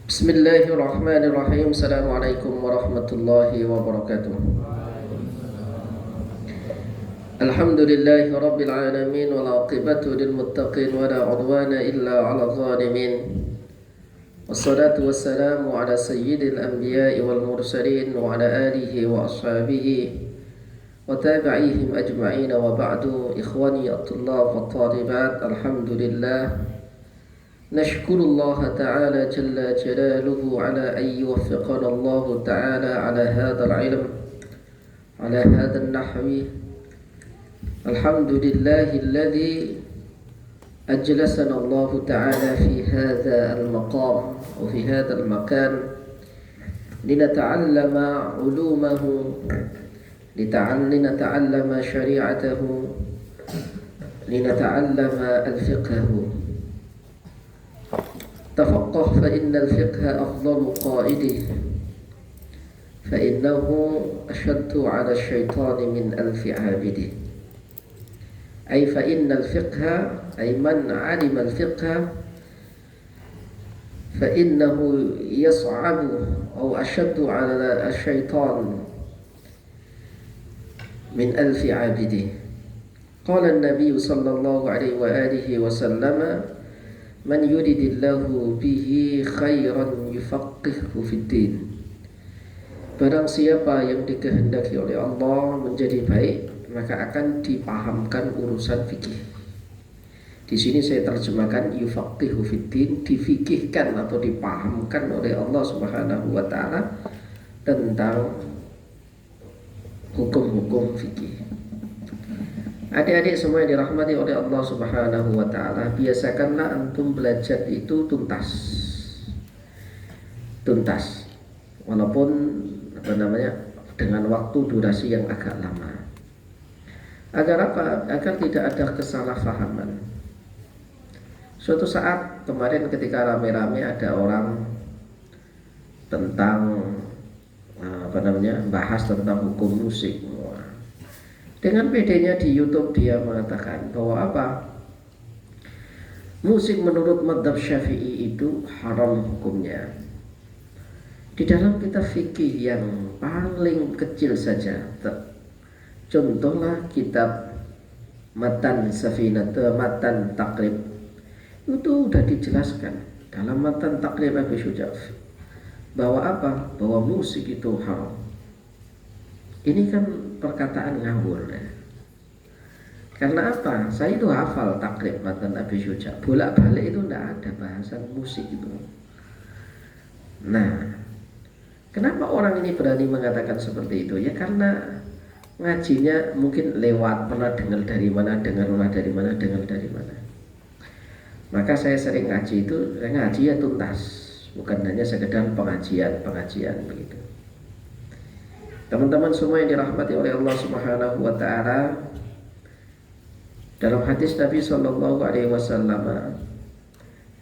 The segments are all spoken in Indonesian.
Bismillahirrahmanirrahim. Assalamualaikum warahmatullahi wabarakatuh. Alhamdulillahi rabbil alamin wal aqibatu lil muttaqin wa la udwana illa 'alal zalimin. Wassalatu wassalamu ala sayyidil anbiya'i wal mursalin wa ala alihi wa ashabihi wa tabi'ihim ajma'in wa ba'du. Ikhwani at-tullab wat talibat, alhamdulillah نشكر الله تعالى جل جلاله على أن يوفقنا الله تعالى على هذا العلم على هذا النحو. الحمد لله الذي أجلسنا الله تعالى في هذا المقام وفي هذا المكان لنتعلم علومه، لنتعلم شريعته، لنتعلم الفقه. تفقه فإن الفقه أفضل قائده، فإنه أشد على الشيطان من ألف عابده. أي فإن الفقه، أي من علم الفقه فإنه يصعب أو أشد على الشيطان من ألف عابده. قال النبي صلى الله عليه وآله وسلم: Man yuridillahu bihi khairan yufaqihu fiddin. Barang siapa yang dikehendaki oleh Allah menjadi baik, maka akan dipahamkan urusan fikih. Di sini saya terjemahkan yufaqihu fiddin, difikihkan atau dipahamkan oleh Allah Subhanahu wa taala tentang hukum-hukum fikih. Adik-adik semua yang dirahmati oleh Allah Subhanahu wa taala, biasakanlah antum belajar itu tuntas. Walaupun dengan waktu durasi yang agak lama. Agar apa? Agar tidak ada kesalahpahaman. Suatu saat kemarin ketika rame-rame ada orang tentang bahas tentang hukum musik. Dengan pedenya di YouTube dia mengatakan bahwa musik menurut madhab Syafi'i itu haram hukumnya. Di dalam kitab fikih yang paling kecil saja, contohlah kitab Matan Matan Taqrib, itu sudah dijelaskan dalam Matan Taqrib Abi Syuja' bahwa bahwa musik itu haram. Ini kan perkataan ngawur ya. Karena apa? Saya itu hafal takrib matan Abi Syuja', bolak-balik itu tidak ada bahasan musik itu. Nah, kenapa orang ini berani mengatakan seperti itu? Ya karena ngajinya mungkin lewat, pernah dengar dari mana. Maka saya sering ngaji itu, ngaji ya tuntas, bukan hanya sekedar pengajian begitu. Teman-teman semua yang dirahmati oleh Allah Subhanahu wa taala, dalam hadis Nabi sallallahu alaihi wasallam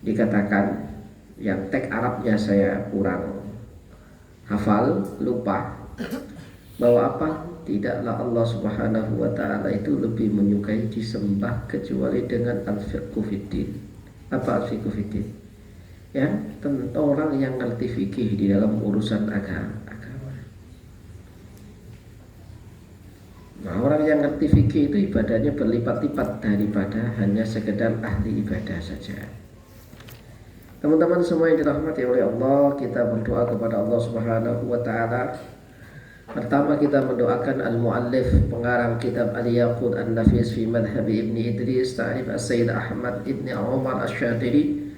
dikatakan, yang teks Arabnya saya kurang hafal, lupa, bahwa tidaklah Allah Subhanahu wa taala itu lebih menyukai disembah kecuali dengan al-fiqhu fiddin. Apa al-fiqhu fiddin? Ya, tentang orang yang ngerti fikih di dalam urusan agama. Nah, orang yang ngerti fikih itu ibadahnya berlipat-lipat daripada hanya sekedar ahli ibadah saja. Teman-teman semua yang dirahmati oleh Allah, kita berdoa kepada Allah Subhanahu wa taala. Pertama kita mendoakan al-muallif pengarang kitab Al-Yaqut An-Nafis fi Madhhab Ibni Idris Ta'rif As-Sayyid Ahmad Ibni Umar Asy-Syadili.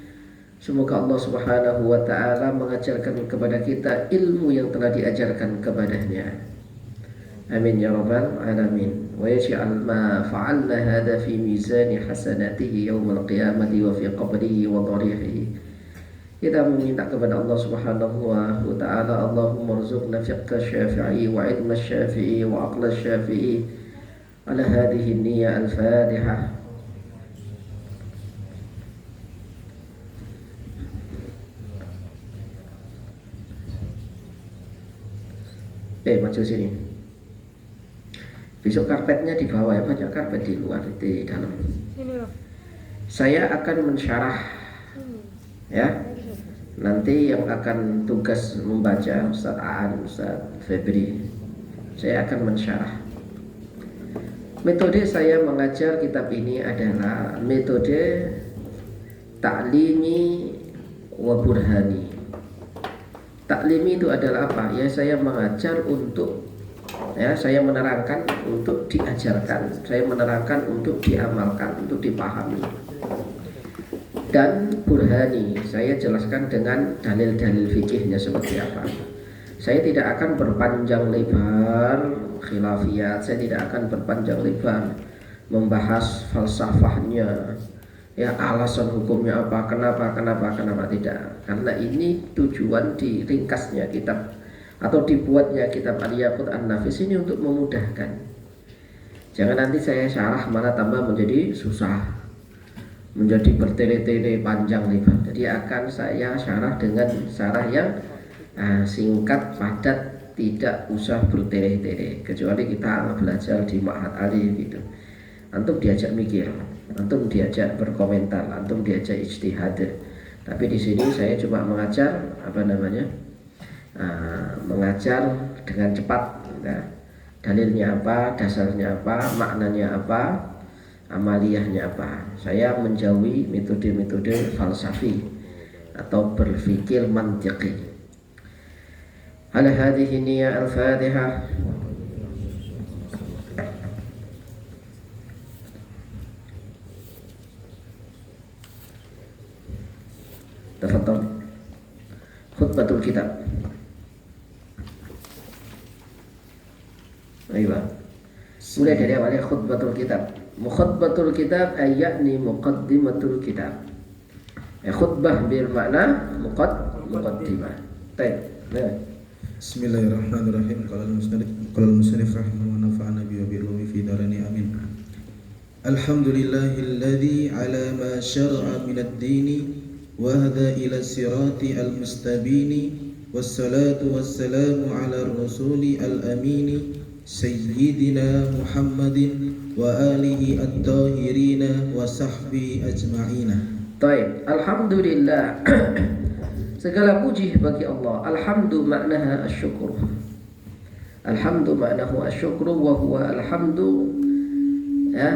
Semoga Allah Subhanahu wa taala mengajarkan kepada kita ilmu yang telah diajarkan kepadanya. Amin ya rabbal alamin. Wa yaj'al ma fa'alna hadha fi mizan hasanatihi yawmal qiyamati wa fi qabrihi wa dharihi. Kita meminta kepada Allah Subhanahu wa taala, Allahumma rzuqna fiqh Syafi'i wa ilm Syafi'i wa aql Syafi'i ala hadhihi an-niyyah al-Fatihah. Maju sini. Besok karpetnya di bawah ya, banyak karpet di luar, di dalam. Saya akan mensyarah ya Nanti yang akan tugas membaca Ustaz Aan, Ustaz Febri. Saya akan mensyarah. Metode saya mengajar kitab ini adalah metode taklimi wa burhani. Taklimi itu adalah apa? Ya, saya mengajar untuk, ya, saya menerangkan untuk diajarkan, saya menerangkan untuk diamalkan, untuk dipahami. Dan burhani, saya jelaskan dengan dalil-dalil fikihnya seperti apa. Saya tidak akan berpanjang lebar khilafiyat, saya tidak akan berpanjang lebar membahas falsafahnya, ya, alasan hukumnya apa, kenapa tidak. Karena ini tujuan diringkasnya kitab atau dibuatnya kitab Al-Yaqut An-Nafis ini untuk memudahkan. Jangan nanti saya syarah malah tambah menjadi susah, menjadi bertele-tele panjang lebar. Jadi akan saya syarah dengan syarah yang singkat, padat, tidak usah bertele-tele. Kecuali kita belajar di Ma'had Ali gitu, antum diajak mikir, antum diajak berkomentar, antum diajak ijtihad. Tapi di sini saya cuma mengajar mengajar dengan cepat, ya. Dalilnya apa, dasarnya apa, maknanya apa, amaliyahnya apa. Saya menjauhi metode-metode falsafi atau berpikir mantiqi. Ala hadhihi niyya al-Fatihah. Tafadhal. Khutbatul kitab. Ayo. Mulai dari awalnya khutbatul kitab. Khutbatul kitab ayatni muqaddimatul kitab. Khutbah bermakna muqaddimah. Baik. Bismillahirrahmanirrahim. Qala al-musannif rahimahullah wa nafa'ana bi wa bi fi darani amin. Alhamdulillahilladzi ala ma syara'a min ad-dini wa hada ila sirati al-mustabini wassalatu wassalamu ala ar-rasuli al-amini sayyidina Muhammadin wa alihi at-tahirina wa sahbihi ajma'ina. Baik, alhamdulillah. Segala puji bagi Allah. Alhamdu maknaha asyukur. Alhamdu maknahu asyukru wa huwa alhamdu, ya,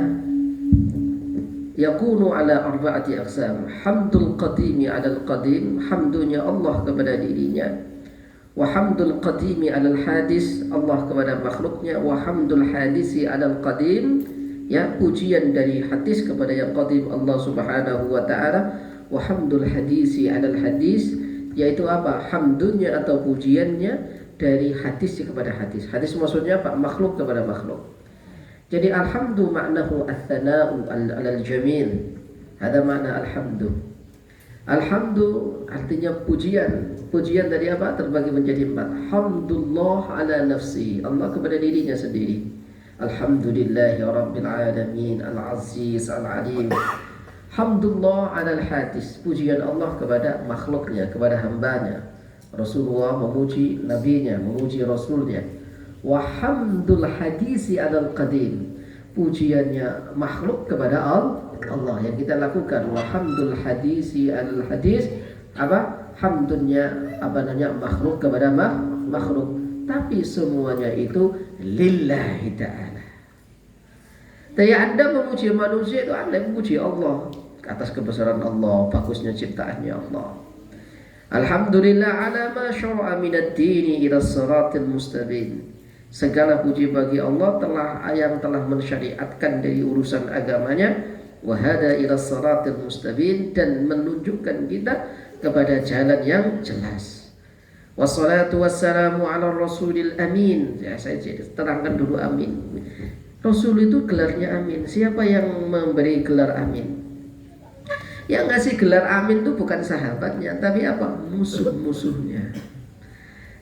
yakunu ala arba'ati aqsam. Hamdul qadimi ala al-qadim, hamdunya Allah kepada dirinya. Wa hamdul qadimi ala al-hadis, Allah kepada makhluknya. Wa hamdul hadisi ala al-qadim, ya, pujian dari hadis kepada yang qadim, Allah subhanahu wa ta'ala. Wa hamdul hadisi ala al-hadis, yaitu apa? Hamdunya atau pujiannya dari hadis kepada hadis. Hadis maksudnya apa? Makhluk kepada makhluk. Jadi alhamdu maknahu ats-tsana'u 'alal jamil. Ada makna alhamdu. Alhamdu artinya pujian. Pujian dari apa? Terbagi menjadi 4. Hamdulillah ala nafsi, Allah kepada dirinya sendiri. Alhamdulillahi rabbil alamin, al-aziz al-alim. Hamdulillah ala al-hadis, pujian Allah kepada makhluknya, kepada hambanya. Rasulullah memuji nabinya, memuji rasulnya. Wa hamdul hadisi ala al-qadim, pujiannya makhluk kepada Allah yang kita lakukan. Wa hamdul hadisi ala al-hadis, apa? Hamdunya makhluk kepada makhluk. Tapi semuanya itu lillahi ta'ala. Tapi Anda memuji manusia itu Anda memuji Allah atas kebesaran Allah, bagusnya ciptaannya Allah. Alhamdulillah ala ma syara'a minad dini ila siratil mustaqim. Segala puji bagi Allah yang telah mensyariatkan dari urusan agamanya, wa hada ila siratil mustaqim, dan menunjukkan kita kepada jalan yang jelas. Wassalatu wassalamu ala rasulil amin. Ya, saya terangkan dulu amin. Rasul itu gelarnya amin. Siapa yang memberi gelar amin? Yang ngasih gelar amin itu bukan sahabatnya, tapi apa? Musuh-musuhnya.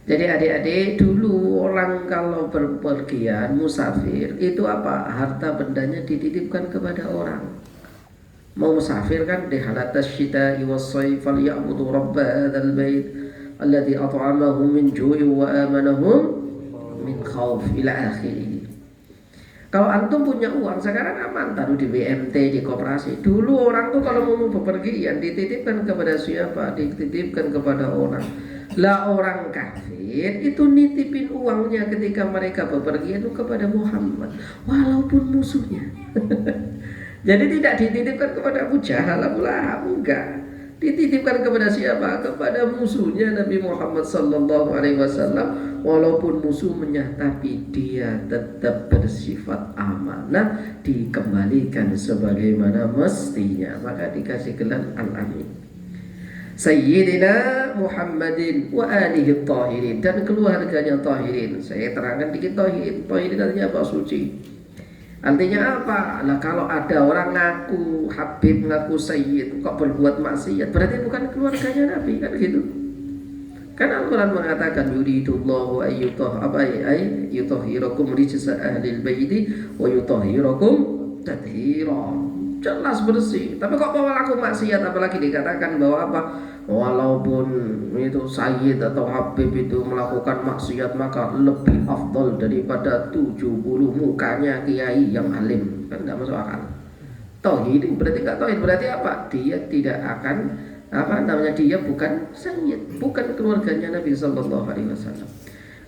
Jadi adik-adik, dulu orang kalau berpergian musafir itu apa? Harta bendanya dititipkan kepada orang. Mau musafir kan, di halatas syita'i was-sayf falyabudu rabb hadzal bait alladzi at'amahum min ju'i wa amanahum min khauf ila akhirih. Kalau antum punya uang sekarang aman, taruh di BMT, di koperasi. Dulu orang tuh kalau mau bepergian dititipkan kepada siapa? Dititipkan kepada orang. Lah orang kafir itu nitipin uangnya ketika mereka bepergian itu kepada Muhammad, walaupun musuhnya. Jadi tidak dititipkan kepada Abu Jahal, Abu Lahab, enggak. Dititipkan kepada siapa? Kepada musuhnya Nabi Muhammad sallallahu alaihi wasallam. Walaupun musuhnya, tapi dia tetap bersifat amanah, dikembalikan sebagaimana mestinya. Maka dikasih gelar Al-Amin. Sayyidina Muhammadin wa alihi tahirin, dan keluarganya tahirin. Saya terangkan dikit tahirin. Tahirin artinya apa? Suci. Artinya apa? Lah kalau ada orang ngaku Habib, ngaku Sayyid, kok berbuat maksiat, berarti bukan keluarganya Nabi, kan gitu. Kan Al-Quran mengatakan yuridullahu yutahhirakum rijsa ahlil baiti wa yutahhirakum tathira. Jelas bersih. Tapi kok bawa laku maksiat, apalagi dikatakan bahwa apa? Walaupun itu Sayyid atau Habib itu melakukan maksiat, maka lebih afdal daripada 70 mukanya kiai yang alim. Kan tidak masuk akal. Tauhid berarti enggak tauhid, berarti apa? Dia tidak akan dia bukan Sayyid, bukan keluarganya Nabi sallallahu alaihi wasallam.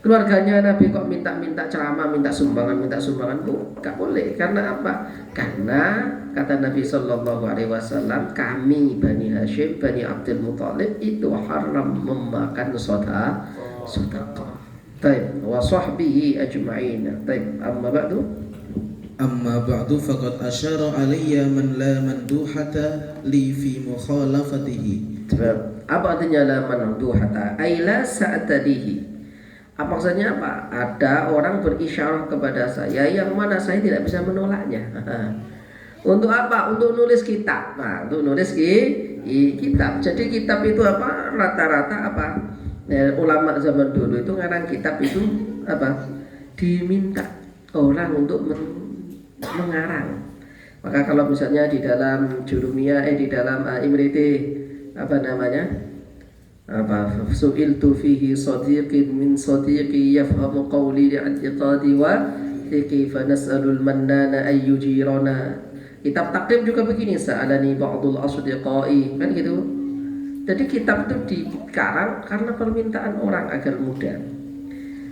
Keluarganya Nabi kok minta ceramah, minta sumbangan, enggak boleh. Karena apa? Karena kata Nabi sallallahu alaihi wasallam, kami Bani Hashim, Bani Abdul Muthalib itu haram memakan sedekah. Baik, wa sahbihi ajma'in. Baik, amma ba'du. Amma ba'du faqad asyara alayya man la manduhata li fi mukhalafatihi. Apa artinya la manduhata? Ay la sa'tadihi. Apa maksudnya apa? Ada orang berisyarah kepada saya yang mana saya tidak bisa menolaknya. Untuk apa? Untuk nulis kitab. Nah, untuk nulis kitab. Jadi kitab itu apa? Rata-rata apa? Ulama zaman dulu itu ngarang kitab itu apa? Diminta orang untuk mengarang. Maka kalau misalnya di dalam Jurumiyah, di dalam Imriti, apa namanya? Su'iltu fihi sadiqin min sadiqi yafhamu qawli li'atiqadi wa thiqi fanas'alul mannana ayyujirana. Kitab takrib juga begini, sa'alani ba'dul asdiqai, kan gitu. Jadi kitab itu dikarang karena permintaan orang agar mudah.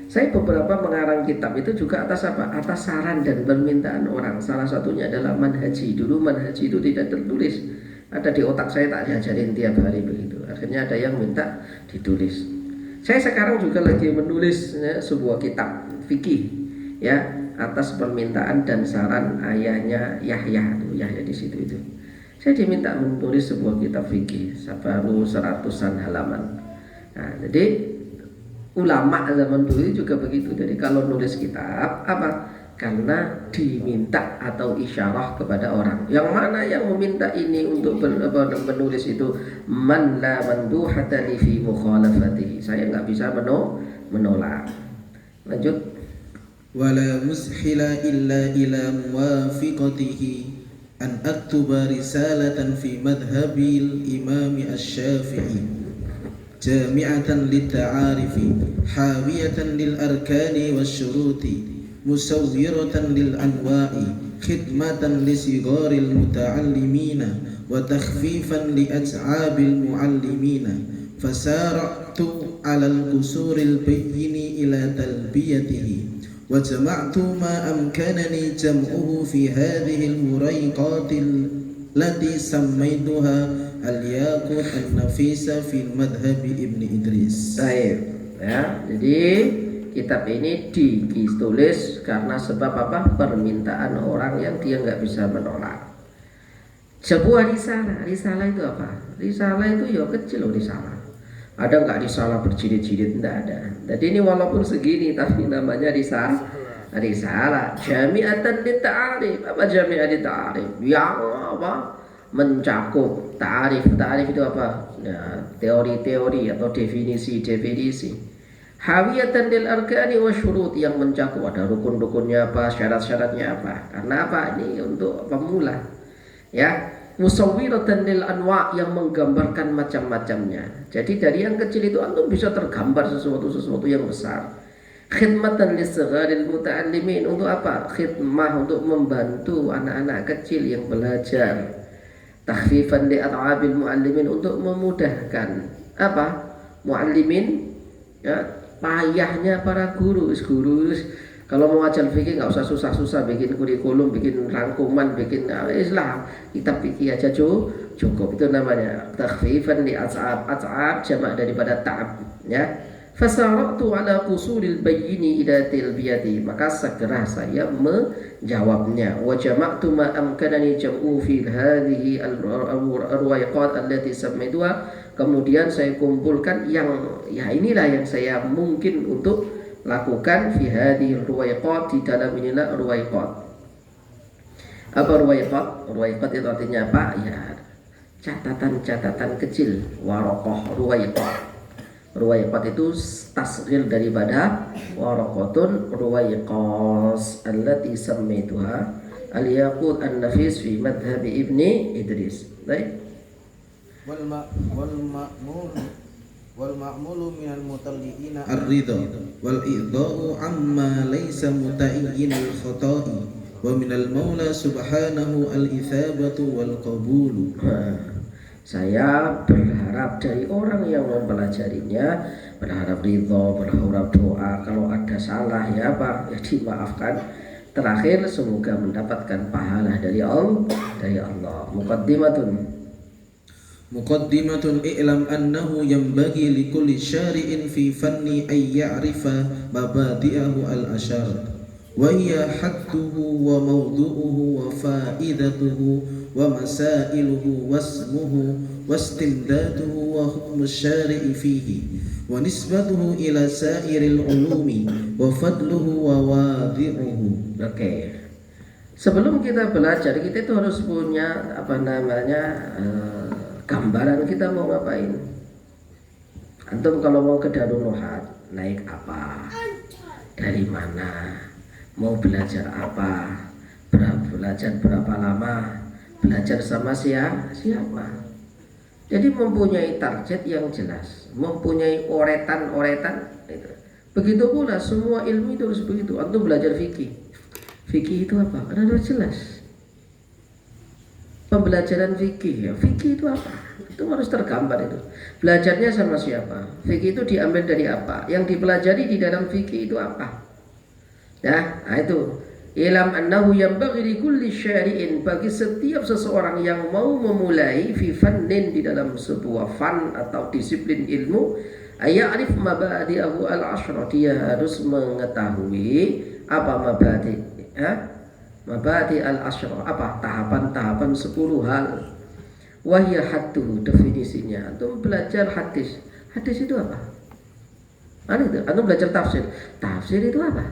Saya beberapa mengarang kitab itu juga atas apa? Atas saran dan permintaan orang. Salah satunya adalah manhaji. Dulu manhaji itu tidak tertulis, ada di otak saya, tak diajarin tiap hari begitu. Akhirnya ada yang minta ditulis. Saya sekarang juga lagi menulis sebuah kitab fikih, ya, atas permintaan dan saran ayahnya Yahya di situ itu. Saya diminta menulis sebuah kitab fikih, baru 100-an halaman. Nah, jadi ulama zaman dulu juga begitu. Jadi kalau nulis kitab apa? Karena diminta atau isyarah kepada orang. Yang mana yang meminta ini untuk menulis itu man la manduhata li fi mukhalafatihi. Saya nggak bisa menolak. Lanjut. Wala mushila illa ila muwafiqatihi an aktuba risalatan fi madhhabil imam asy-Syafi'i jami'atan lit-ta'arifi hawiyatan lil arkani wasyuruti musawwiratan lil anwa'i khidmatan li sigharil muta'allimina wa takhfifan li at'abil mu'allimina fasara'tu 'alal qusuril bayyini ila talbiyatihi wa jama'tu ma amkanani jam'uhu fi hadhihi al-murayqatil lati sammaytuha al-yaqut an-nafisa fi madhhab Ibn Idris. Baik, ya. Jadi kitab ini ditulis karena sebab apa? Permintaan orang yang dia nggak bisa menolak. Sebuah risalah. Risalah itu apa? Risalah itu ya kecil loh risalah. Ada nggak risalah berjilid-jilid? Nggak ada. Jadi ini walaupun segini tapi namanya risalah. Jami'atan lit-ta'arif. Apa jami'at lit-ta'arif? Yang apa? Mencakup ta'arif. Ta'arif itu apa? Ya, teori-teori atau definisi. Hawiyatan lil arkani wa syurut, yang mencakup ada rukun-rukunnya apa, syarat-syaratnya apa. Karena apa? Ini untuk pemula. Ya, musawwiratan lil anwa, yang menggambarkan macam-macamnya. Jadi dari yang kecil itu antum bisa tergambar sesuatu yang besar. Khidmatan lisgharil muta'allimin, untuk apa? Khidmah, untuk membantu anak-anak kecil yang belajar. Takhfifan li at'abil muallimin, untuk memudahkan apa? Muallimin, ya, payahnya para guru. Kalau mau ngajar fikih nggak usah susah-susah bikin kurikulum, bikin rangkuman, bikin Islam, kitab fikih aja cukup. Itu namanya takhfifan li at'ab, jamak daripada ta'ab, ya. Fasaratu ala qusulil bayyini ila tilbiyati, maka segera saya menjawabnya. Wa jama'tu ma amkanani jam'u fi hadhihi al-ruwayqat allati samaituha, kemudian saya kumpulkan yang inilah yang saya mungkin untuk lakukan fi hadhihi ruwayqat, di dalam inilah ruwayqat. Apa ruwayqat? Ruwayqat itu artinya apa? Ya, catatan-catatan kecil, waraqah ruwayqat. Ruwayqat itu tasghir daripada waraqatun ruwayqas allati samaituha al-yaqut an-nafis fi madhhab Ibni Idris. Baik. wal ma'mulu minal mutalliina ar-ridha wal idha'u amma laysa muta'ayyin al-khata'i wa minal maula subhanahu al-ithabatu wal qabulu. Saya berharap dari orang yang mempelajarinya, berharap ridho, berharap doa. Kalau ada salah ya Pak, ya dimaafkan. Terakhir semoga mendapatkan pahala dari Allah. Muqaddimatun i'lam annahu yanbaghi likulli syari'in fi fanni ay ya'rifa mabadi'ahu al-ashar wa hiya hadduhu wa mawdu'uhu wa fa'idatuhu wa masailuhu wasmuhu wastimdaduhu wa hukmu syari'i fihi wa nisbatuhu ila sairil ulumi wa fadluhu wa wadi'uhu. Oke. Sebelum kita belajar, kita itu harus punya gambaran kita mau ngapain. Antum kalau mau ke Darul Nuhat, naik apa? Dari mana? Mau belajar apa? Belajar berapa lama? Belajar sama siapa? Jadi mempunyai target yang jelas, mempunyai oretan itu. Begitu pula semua ilmu itu harus begitu. Antum belajar fikih. Fikih itu apa? Karena harus jelas. Pembelajaran fikih, ya fikih itu apa? Itu harus tergambar itu. Belajarnya sama siapa? Fikih itu diambil dari apa? Yang dipelajari di dalam fikih itu apa? Ya, nah itu. Ilam annahu yanbaghi likulli syari'in, bagi setiap seseorang yang mau memulai fi fannin, di dalam sebuah fan atau disiplin ilmu, ayarif mabadi'ahu al-ashra, dia harus mengetahui apa mabadi', mabadi' al-ashra, apa tahapan-tahapan 10 hal. Wahya hadduhu, definisinya. Antum belajar hadis. Hadis itu apa? Antum belajar tafsir. Tafsir itu apa?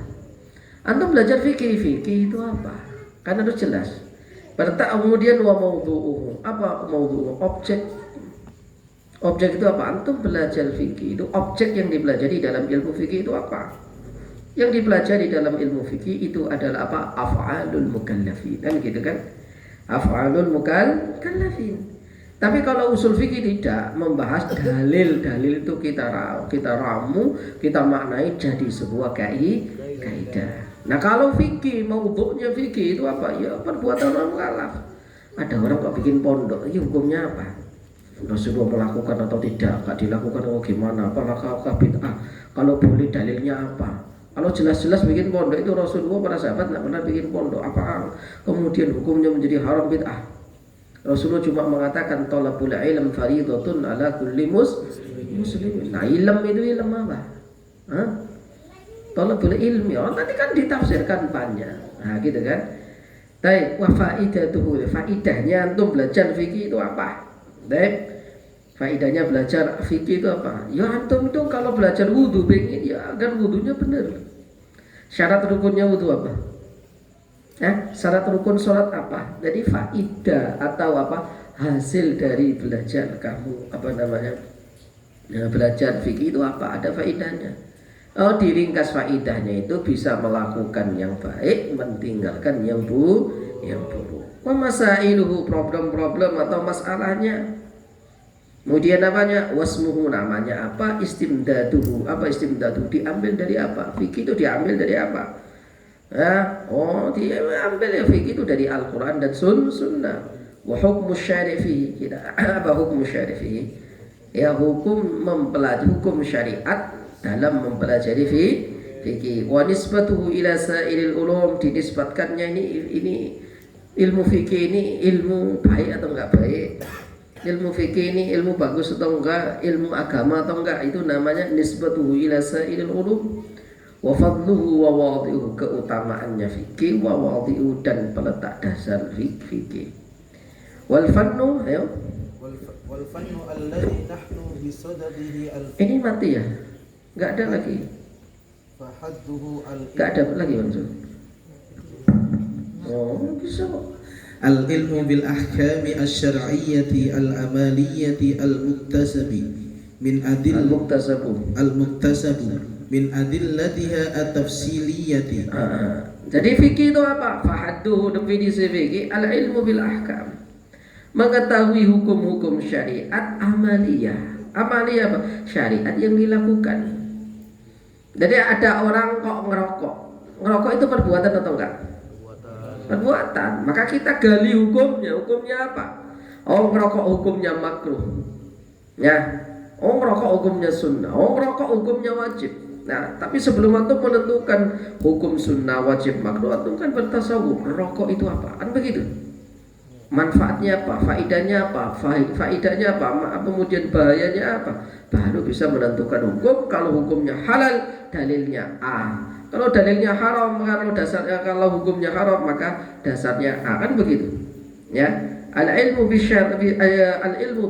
Antum belajar fikih itu apa? Kan harus jelas. Kemudian wa mawdu'uhu. Apa mawdu'uhu? Objek itu apa? Antum belajar fikih itu, objek yang dipelajari dalam ilmu fikih itu apa? Yang dipelajari dalam ilmu fikih itu adalah apa? Af'alul mukallafin. Kan gitu kan? Af'alul mukallafin. Tapi kalau usul fikih tidak membahas dalil itu kita ramu, kita maknai jadi sebuah kaidah. Nah kalau fikih, maudhu'nya fikih itu apa? Ya perbuatan orang mukallaf. Ada orang kok bikin pondok, ini hukumnya apa? Rasulullah melakukan atau tidak? Gak dilakukan atau gimana? Apakah bid'ah? Kalau boleh dalilnya apa? Kalau jelas-jelas bikin pondok itu Rasulullah, para sahabat nggak pernah bikin pondok. Apa kemudian hukumnya menjadi haram bid'ah? Rasulullah cuma mengatakan thalabul ilm fardhatun ala kulli muslimin. Nah ilm itu ilm apa? Thalabul ilmi, nanti kan ditafsirkan banyak. Nah gitu kan. Baik, wa faidatuhu, faidahnya antum belajar fikih itu apa? Baik. Faidahnya belajar fikih itu apa? Ya antum itu kalau belajar wudu pengen ya agar wudunya benar. Syarat rukunnya wudu apa? Syarat rukun sholat apa? Jadi faidah atau apa? Hasil dari belajar kamu belajar fikih itu apa? Ada faidahnya. Diringkas faidahnya itu bisa melakukan yang baik, mentinggalkan yang buruk. Wa masailuhu, problem-problem atau masalahnya. Kemudian namanya wasmuhu, namanya apa? Istimdaduhu. Apa istimdaduhu? Diambil dari apa? Fikih itu diambil dari apa? Diambil ya fikih itu dari Al-Quran dan Sunnah. Wa hukmu syari'i, kita apa hukum syari'i? Ya, hukum syariat dalam mempelajari fikih. Wa nisbatuhu ila sa'iril ulum, dinisbatkannya ini ilmu fikih ini ilmu baik atau enggak baik? Ilmu fikih ini ilmu bagus atau enggak, ilmu agama atau enggak, itu namanya nisbatuhu ila sa'iril ulum. Wa fadluhu wa wadi'uhu, keutamaannya fikih, wa wadi'uhu, dan peletak dasar fikih. Wal fannu, ayo. Wal fannu alladhi nahnu bisadadihi Ini mati ya? Enggak ada lagi. fahadduhu Enggak ada lagi maksud. Oh, bisa kok. Al-ilmu bil ahkami asy-syar'iyyati al-amaliyati al-muktasabi min min adillatiha at-tafsiliyati. Jadi fikih itu apa? Fahadduhu, definisi fikih al-ilmu bil ahkam, mengetahui hukum-hukum syariat amaliyah. Amaliyah apa? Syariat yang dilakukan. Jadi ada orang kok ngerokok. Ngerokok itu perbuatan atau enggak? Perbuatan. Maka kita gali hukumnya. Hukumnya apa? Oh, ngerokok hukumnya makruh. Ya. Oh, ngerokok hukumnya sunnah. Oh, ngerokok hukumnya wajib. Nah, tapi sebelum antum menentukan hukum sunnah, wajib, makruh, antum kan bertasawuf. Rokok itu apa? Kan begitu. Manfaatnya apa? Faidahnya apa? Faidahnya apa? Kemudian bahayanya apa? Baru bisa menentukan hukum. Kalau hukumnya halal, dalilnya A. Kalau dalilnya haram, kalau hukumnya haram, maka dasarnya A, kan begitu. Ya, al-ilmu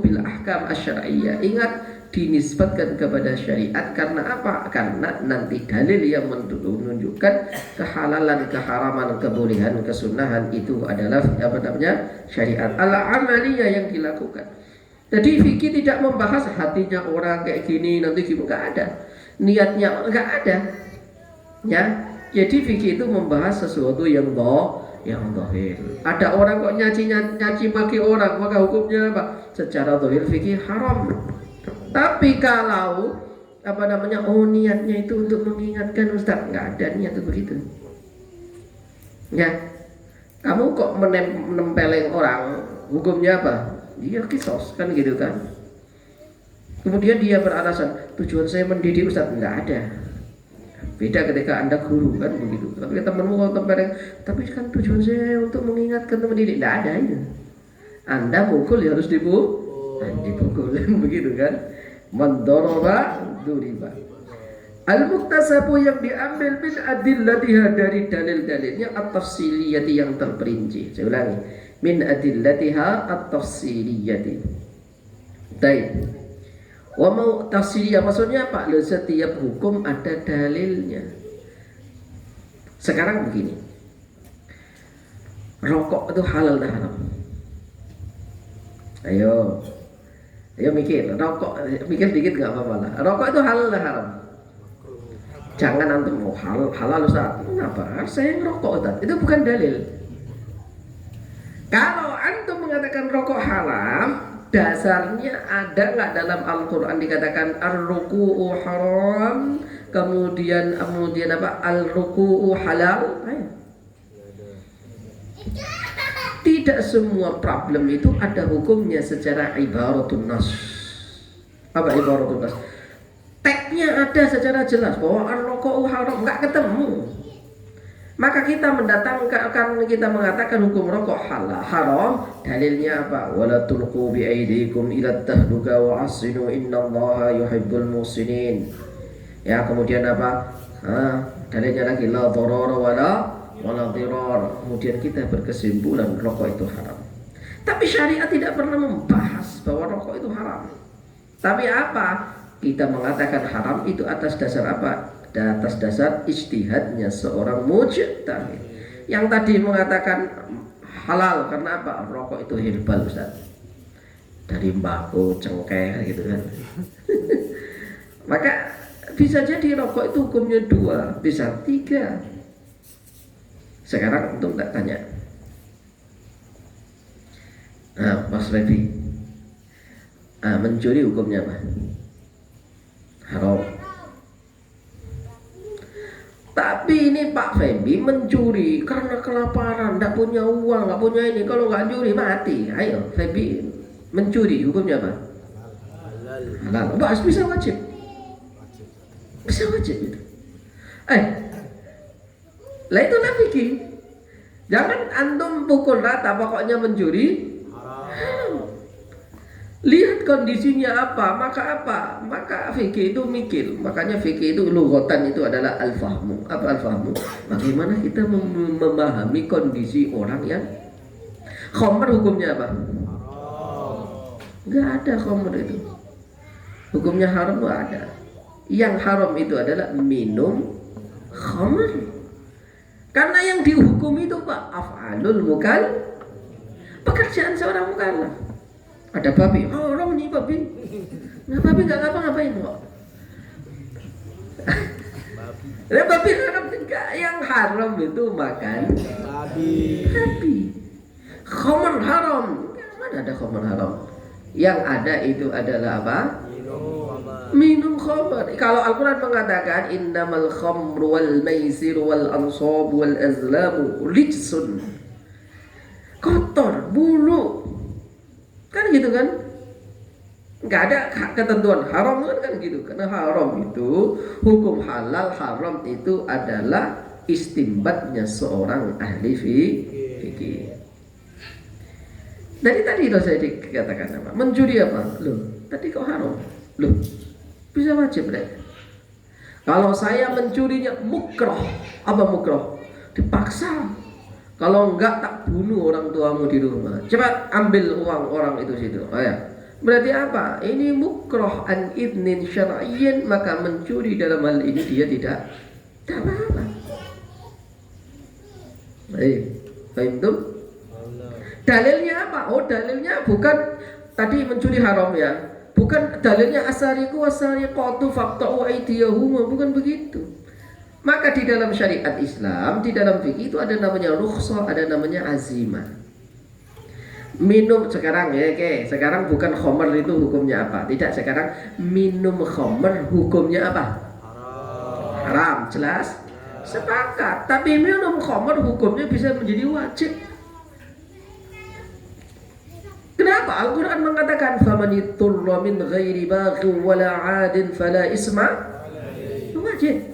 bil ahkam asy-syar'iyyah. Ingat, dinisbatkan kepada syariat karena apa? Karena nanti dalil yang menunjukkan kehalalan, keharaman, kebolehan, kesunahan itu adalah apa namanya? Syariat. Al-amaliyah yang dilakukan. Jadi fikih tidak membahas hatinya orang kayak gini, nanti gimana, enggak ada. Niatnya enggak ada. Ya, jadi fikih itu membahas sesuatu yang zahir. Ada orang kok nyaci maki orang, maka hukumnya apa? Secara zahir fikih haram. Tapi kalau apa namanya, niatnya itu untuk mengingatkan Ustaz, nggak ada niat itu begitu. Ya, kamu kok menempeleng orang, hukumnya apa? Dia kisos, kan gitu kan. Kemudian dia beralasan, tujuan saya mendidik Ustaz, nggak ada. Beda ketika Anda guru, kan begitu. Tapi temanmu kalau tempeleng, tapi kan tujuan saya untuk mengingatkan, mendidik, nggak ada itu. Anda mukul ya harus dipukul, kan begitu kan. Mandoroba duriba. Al-muktasabu yang diambil min adillatiha, dari dalil-dalilnya at-tafsiliyati yang terperinci. Saya ulangi, min adillatiha at-tafsiliyati. Baik. Wa mau tafsiliyah maksudnya apa? Setiap hukum ada dalilnya. Sekarang begini, rokok itu halal dan haram. Ayo mikir, mikir dikit nggak apa-apa lah. Rokok itu halal dan haram. Jangan antum halal Ustaz. Kenapa? Saya ngerokok Ustaz. Itu bukan dalil. Kalau antum mengatakan rokok haram, dasarnya ada nggak dalam Al-Quran dikatakan ar-ruku'u haram, kemudian apa, al-ruku'u halal? Tidak semua problem itu ada hukumnya secara ibaratun nas. Apa ibaratun nas? Teksnya ada secara jelas bahwa ar-ruku'u haram, nggak ketemu. Maka kita kita mengatakan hukum rokok haram, dalilnya apa? Wala tulqu bi aydikum ila tahluka wa asinu innallaha yuhibbul muhsinin. Ya, kemudian apa? Dalilnya lagi la darara wala dirar. Kemudian kita berkesimpulan rokok itu haram. Tapi syariat tidak pernah membahas bahwa rokok itu haram. Tapi apa? Kita mengatakan haram itu atas dasar apa? Atas dasar ijtihadnya seorang mujtahid. Yang tadi mengatakan halal karena apa? Rokok itu herbal Ustaz. Dari mbako, cengkeh gitu kan. Maka bisa jadi rokok itu hukumnya 2, bisa 3. Sekarang untuk tak tanya. Mas Revi, Mencuri hukumnya apa? Haram. Tapi ini Pak Febi mencuri karena kelaparan, tidak punya uang, nggak punya ini. Kalau nggak curi mati. Ayo, Febi mencuri hukumnya apa? Halal. Bahas bisa wajib. Bisa wajib itu. Lah itu fikih. Jangan antum pukul rata pokoknya mencuri haram. Lihat kondisinya apa, maka fikih itu mikir. Makanya fikih itu lughatan itu adalah al-fahmu. Apa al-fahmu? Bagaimana kita memahami kondisi orang yang khamr hukumnya apa? Enggak ada khamr itu. Hukumnya haram itu ada. Yang haram itu adalah minum khamr. Karena yang dihukum itu Pak af'alul mukal, pekerjaan seorang mukallaf. Ada babi, orang nih babi. Nah babi nggak ngapa-ngapain kok. Nah, babi haram enggak, yang haram itu makan babi. Khamr haram. Mana ada khamr haram? Yang ada itu adalah apa? Minum khamr. Kalau Al-Quran mengatakan innamal khamru wal maisir wal ansab wal azlamu rijsun, kotor, buruk, kan gitu kan? Nggak ada ketentuan haram kan gitu. Karena haram itu hukum halal, haram itu adalah istimbatnya seorang ahli fikih. Dari tadi loh saya dikatakan apa? Mencuri apa? Loh, tadi kok haram? Loh, bisa wajib deh. Kalau saya mencurinya mukroh, apa mukroh? Dipaksa. Kalau enggak tak bunuh orang tuamu di rumah. Cepat ambil uang orang itu situ. Oh ya. Berarti apa? Ini mukroh an idnin syar'iyyin, maka mencuri dalam hal ini dia tidak apa-apa. Paham tuh? Dalilnya apa? Oh, dalilnya bukan tadi mencuri haram ya. Bukan dalilnya asariku wasariqatu faqta'u aydiyahuma, bukan begitu. Maka di dalam syariat Islam, di dalam fikih itu ada namanya rukhsah, ada namanya azimah. Minum sekarang ya, oke. Sekarang bukan khamr itu hukumnya apa? Tidak, sekarang minum khamr hukumnya apa? Haram, jelas? Sepakat. Tapi minum khamr hukumnya bisa menjadi wajib. Kenapa? Al-Quran mengatakan famanitturra min ghairi baghin wala 'adin fala isma wajib.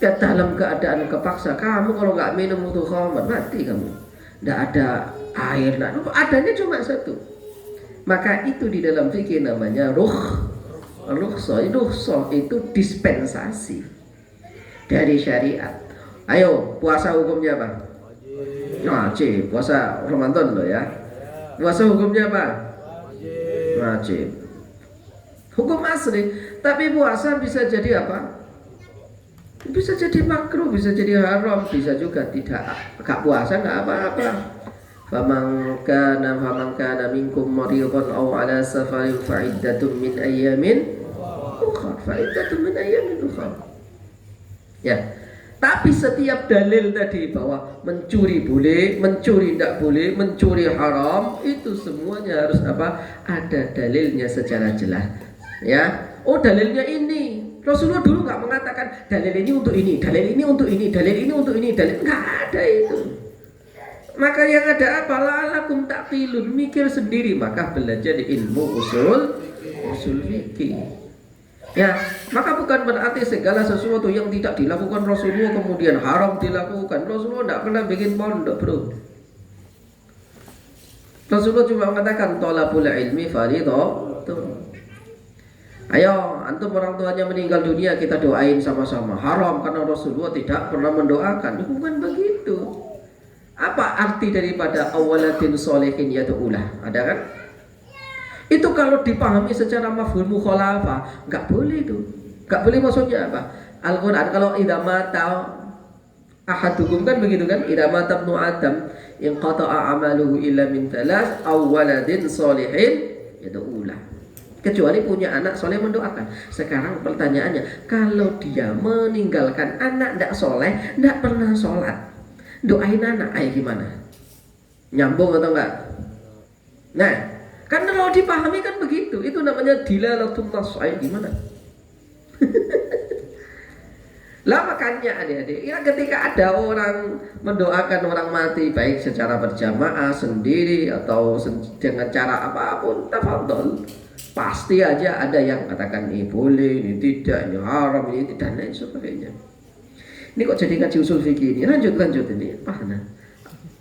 Dalam keadaan kepaksa, kamu kalau nggak minum itu khamr mati kamu. Nggak ada air, adanya cuma satu. Maka itu di dalam fikih namanya rukhsah. Rukhsah itu dispensasi dari syariat. Ayo, puasa hukumnya apa? Wajib. Puasa Ramadan loh ya. Puasa hukumnya apa? Wajib. Hukum asli. Tapi puasa bisa jadi apa? Bisa jadi makruh, bisa jadi haram, bisa juga tidak. Gak puasa nggak apa-apa. Faman kana minkum maridan aw ala safarin fa'iddatun min ayyamin ukhra. Ya. Tapi setiap dalil tadi bahwa mencuri boleh, mencuri tidak boleh, mencuri haram, itu semuanya harus apa? Ada dalilnya secara jelas. Ya, oh dalilnya ini. Rasulullah dulu nggak mengatakan dalil ini untuk ini, dalil ini untuk ini, dalil ini untuk ini, dalil nggak ada itu. Maka yang ada apa? La'alakum taqilun, mikir sendiri. Maka belajar ilmu usul fikih. Ya, maka bukan berarti segala sesuatu yang tidak dilakukan Rasulullah kemudian haram dilakukan. Rasulullah tidak pernah bikin pondok, bro. Rasulullah cuma mengatakan thalabul ilmi fardhatun. Ayo, antum orang tuanya meninggal dunia, kita doain sama-sama. Haram karena Rasulullah tidak pernah mendoakan. Bukan begitu. Apa arti daripada awaladin solehin yad'ulah? Ada kan? Itu kalau dipahami secara mafhum mukhalafah, nggak boleh itu. Nggak boleh, maksudnya apa? Al-Quran kalau idza mata ahadukum kan begitu kan? Idza mata ibnu Adam in qata'a amaluhu illa min thalath aw waladin sholihin yad'ulah. Kecuali punya anak soleh mendoakan. Sekarang pertanyaannya, kalau dia meninggalkan anak tidak soleh, tidak pernah sholat, doain anak, ayo gimana? Nyambung atau enggak? Nah, Kan kalau dipahami kan begitu. Itu namanya dilalatul nas. Ayo gimana? Lah makanya adik-adik, ya ketika ada orang mendoakan orang mati baik secara berjamaah sendiri atau dengan cara apapun, tafadhol. Pasti aja ada yang katakan ini boleh, ini tidak, ini haram, ini tidak, dan lain sebagainya. Ini kok jadi ngaji usul fikih ini? Lanjut ini, mana?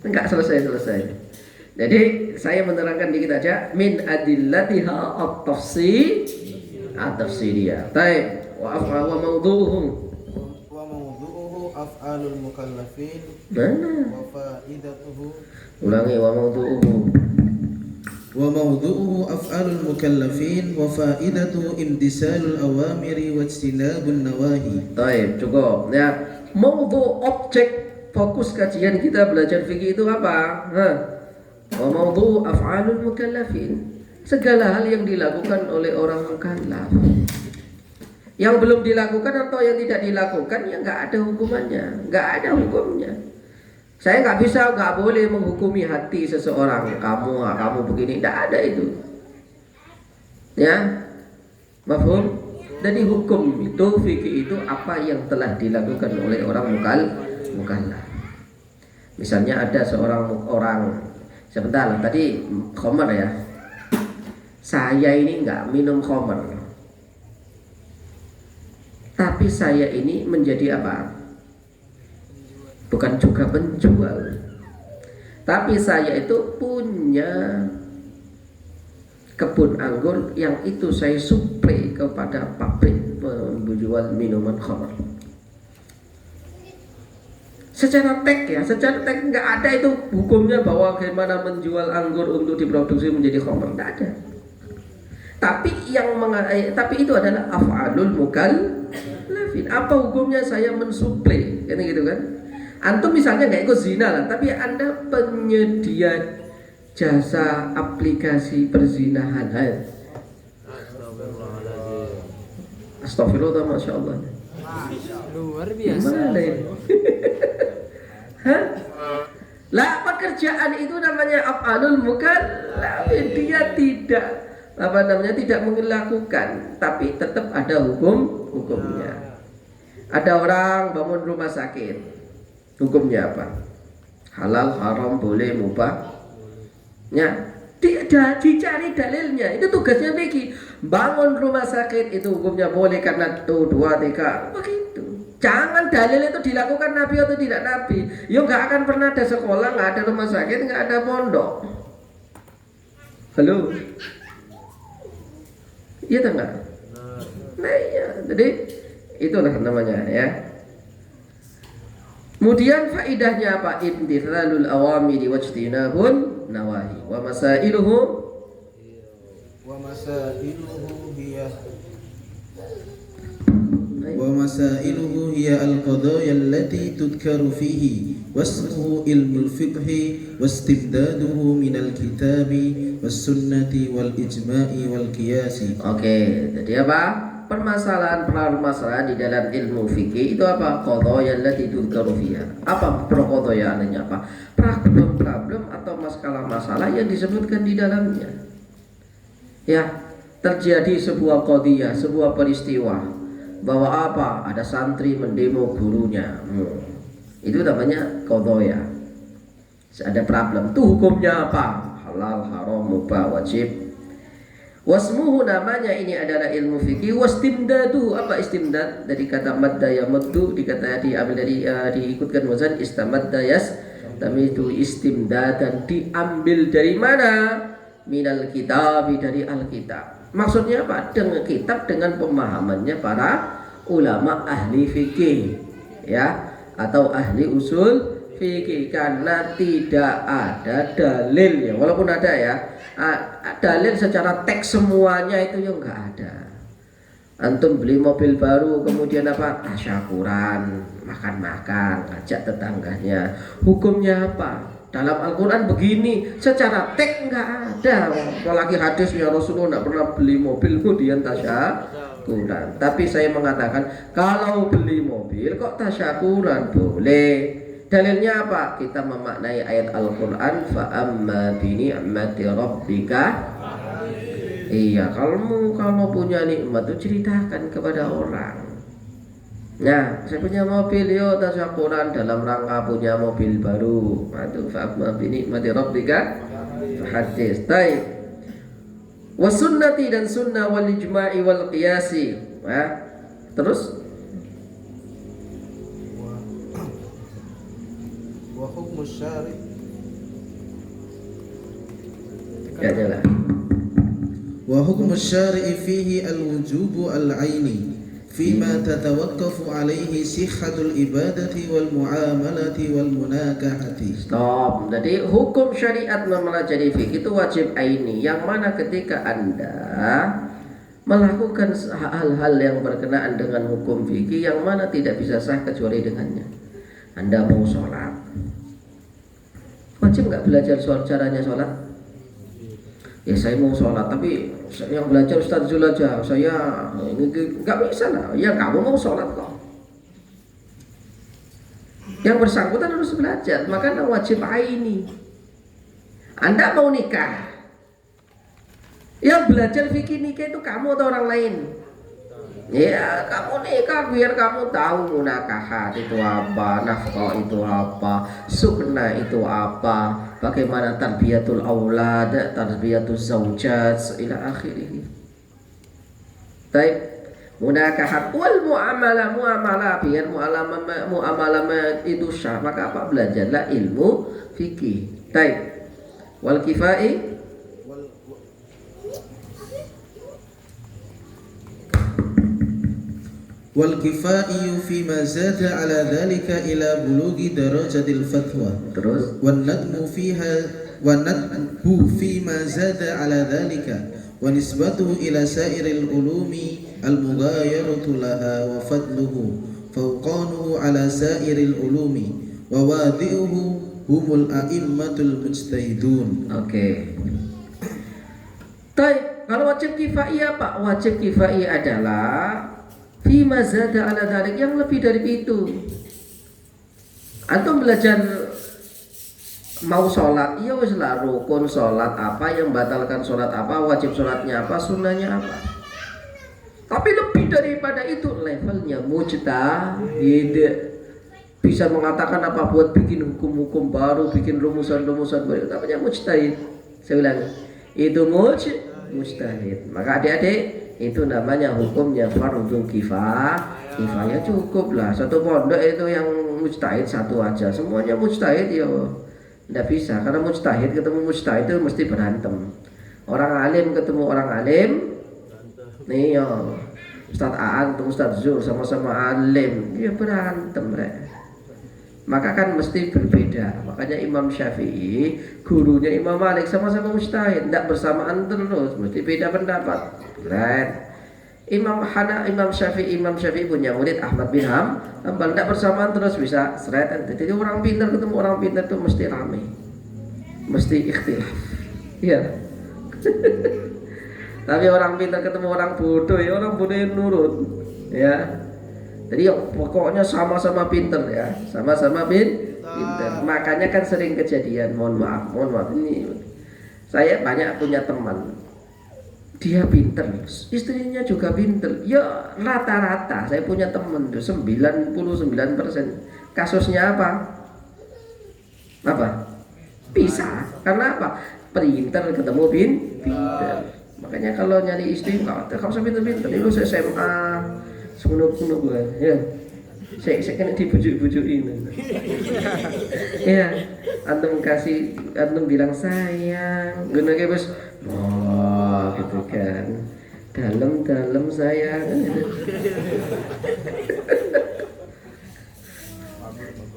Enggak selesai. Jadi saya menerangkan dikit aja min adillatiha at-tafsiriyah. Baik, wa mawdu'uhum af'alul mukallafin wa faidatuhu. Ulangi, wa mawdu'uhu af'alul mukallafin wa faidatuhu imtisalul awamiri wa ijtinabun nawahi. Baik, cukup. Ya, mawdu' objek fokus kajian kita belajar fikih itu apa? Wa mawdu' af'alul mukallafin. Segala hal yang dilakukan oleh orang mukallaf. Yang belum dilakukan atau yang tidak dilakukan ya nggak ada hukumannya, nggak ada hukumnya. Saya nggak boleh menghukumi hati seseorang. Kamu begini, nggak ada itu. Ya, mafhum? Jadi hukum itu fikih itu apa yang telah dilakukan oleh orang mukallaf. Misalnya ada seorang orang, sebentar lah, tadi khamar ya. Saya ini nggak minum khamar. Tapi saya ini menjadi apa? Bukan juga penjual. Tapi saya itu punya kebun anggur yang itu saya suplai kepada pabrik menjual minuman khamar. Secara teks nggak ada itu hukumnya bahwa bagaimana menjual anggur untuk diproduksi menjadi khamar, nggak ada. Tapi itu adalah af'alul mukallafin. Apa hukumnya saya mensuplai? Kan gitu kan? Antum misalnya nggak ikut zina lah, tapi Anda penyedia jasa aplikasi perzinahan. Astagfirullah, masya Allah. Luar biasa. Mana ya? Hah? Lah pekerjaan itu namanya af'alul mukallafin. Dia tidak melakukan, tapi tetap ada hukumnya. Ada orang bangun rumah sakit, hukumnya apa? Halal, haram, boleh, mubah. Ya, dicari dalilnya. Itu tugasnya fikih. Bangun rumah sakit itu hukumnya boleh karena 1, 2, 3 begitu. Jangan dalil itu dilakukan Nabi atau tidak Nabi. Ya nggak akan pernah ada sekolah, nggak ada rumah sakit, nggak ada pondok. Halo. Iya tak enggak? Nah iya, jadi itulah namanya ya. Kemudian faidahnya apa? Imtithalul awamiri wajtinabun nawahi wa masailuhu hiya al-qadaya allati tudkaru fihi wasmuhu ilmul fiqhi wastimdaduhu minal kitabi was-sunnati wal ijma'i wal qiyasi. Oke, jadi apa? Permasalahan di dalam ilmu fikih itu apa? Qadaya allati tudkaru fiha. Apa qadayaannya apa? Problem atau masalah yang disebutkan di dalamnya. Ya, terjadi sebuah qadiyah, sebuah peristiwa bahwa apa? Ada santri mendemo gurunya. Itu namanya qadaya. Ada problem. Itu hukumnya apa? Halal, haram, mubah, wajib. Wasmuhu namanya ini adalah ilmu fikih. Wastimdadu, apa istimdad? Dari kata madda yamuddu, diambil dari diikutkan wazan istamadda yastamidu istimdad, dan diambil dari mana? Minal kitab, dari alkitab. Maksudnya apa? Dengan kitab, dengan pemahamannya para ulama ahli fikih, ya, atau ahli usul fikih, karena tidak ada dalil ya, walaupun ada ya, dalil secara teks semuanya itu ya enggak ada. Antum beli mobil baru kemudian apa? Tasyakuran, makan-makan, ngajak tetangganya. Hukumnya apa? Dalam Al-Quran begini, secara teks enggak ada. Apalagi hadisnya Rasulullah enggak pernah beli mobil kemudian tasyakuran. Tapi saya mengatakan kalau beli mobil kok tasyakuran boleh. Dalilnya apa? Kita memaknai ayat Al-Quran, fa amma bi ni'mati rabbika Iya, kalau punya nikmat itu ceritakan kepada orang. Nah, saya punya mobil, yuk tasawuf Quran dalam rangka punya mobil baru. Itu fa'amma bi ni'mati rabbika hadis. Baik. Wasunnati dan sunnah wal ijma'i wal qiyasi. Nah, terus wa hukmus syari' ya jelas. wa hukmus syari' fihi al-wujubu al-'aini فيما تتوقف عليه صحة العبادة والمعاملة والمناكحة. Stop. Jadi hukum syariat mempelajari fikih itu wajib aini, yang mana ketika Anda melakukan hal-hal yang berkenaan dengan hukum fikih yang mana tidak bisa sah kecuali dengannya. Anda mau sholat, wajib nggak belajar caranya sholat? Ya saya mau sholat, tapi yang belajar Ustaz Zul aja, saya nggak bisa lah. Ya kamu mau sholat kok. Yang bersangkutan harus belajar, maka wajib aini. Anda mau nikah, yang belajar fikih nikah itu kamu atau orang lain? Ya kamu nikah biar kamu tahu munakahat itu apa, nafkah itu apa, sunnah itu apa, bagaimana tarbiyatul aulad, tarbiyatul zaujat ila akhirih. Baik, munakahat wal muamalah biar muamalah itu syah, maka apa? Belajarlah ilmu fikih. Baik. Wal kifai والكفائي فيما زاد على ذلك إلى بلوغ درجة الفتوى والندب فيما زاد على ذلك ونسبته إلى سائر العلوم المغايرة لها وفضله فوقانه على سائر العلوم وواضعه هم الأئمة المجتهدون. Oke. Baik, kalau wajib kifai apa? Wajib kifai adalah fima zada ala dzalik, yang lebih dari itu. Antum belajar mau sholat, iya wis lah, rukun sholat apa, yang batalkan sholat apa, wajib sholatnya apa, sunnahnya apa. Tapi lebih daripada itu, levelnya mujtahid, bisa mengatakan apa, buat bikin hukum-hukum baru, bikin rumusan-rumusan baru, namanya mujtahid. Saya ulang, itu mujtahid. Maka adik-adik, itu namanya hukumnya fardhu kifayah, cukup lah. Satu pondok itu yang mujtahid satu aja, semuanya mujtahid ya tidak bisa, karena mujtahid ketemu mujtahid itu mesti berantem. Orang alim ketemu orang alim, nih ya Ustaz Aan atau Ustaz Zul sama-sama alim, ya berantem mereka. Maka kan mesti berbeda. Makanya Imam Syafi'i gurunya Imam Malik sama-sama mujtahid, tidak bersamaan terus, mesti beda pendapat. Imam Syafi'i punya murid Ahmad bin Hanbal, tidak bersamaan terus bisa seret. Jadi orang pintar ketemu orang pintar itu mesti ramai, mesti ikhtilaf. Iya. Tapi orang pintar ketemu orang bodoh, ya orang bodoh yang nurut. Ya. Jadi pokoknya sama-sama pintar ya, sama-sama pintar. Makanya kan sering kejadian, mohon maaf ini. Saya banyak punya teman, dia pinter, istrinya juga pinter. Ya rata-rata saya punya teman tuh 99%. Kasusnya apa? Pisah. Karena apa? Pinter ketemu pinter. Makanya kalau nyari istri kau usah pinter-pinter. Itu saya SMA sepenuh-penuh gue. Ya. Saya kena dibujuk-bujukin. Ya, antum bilang sayang, guna kayak bos. Oh, gitu kan. Dalam sayang.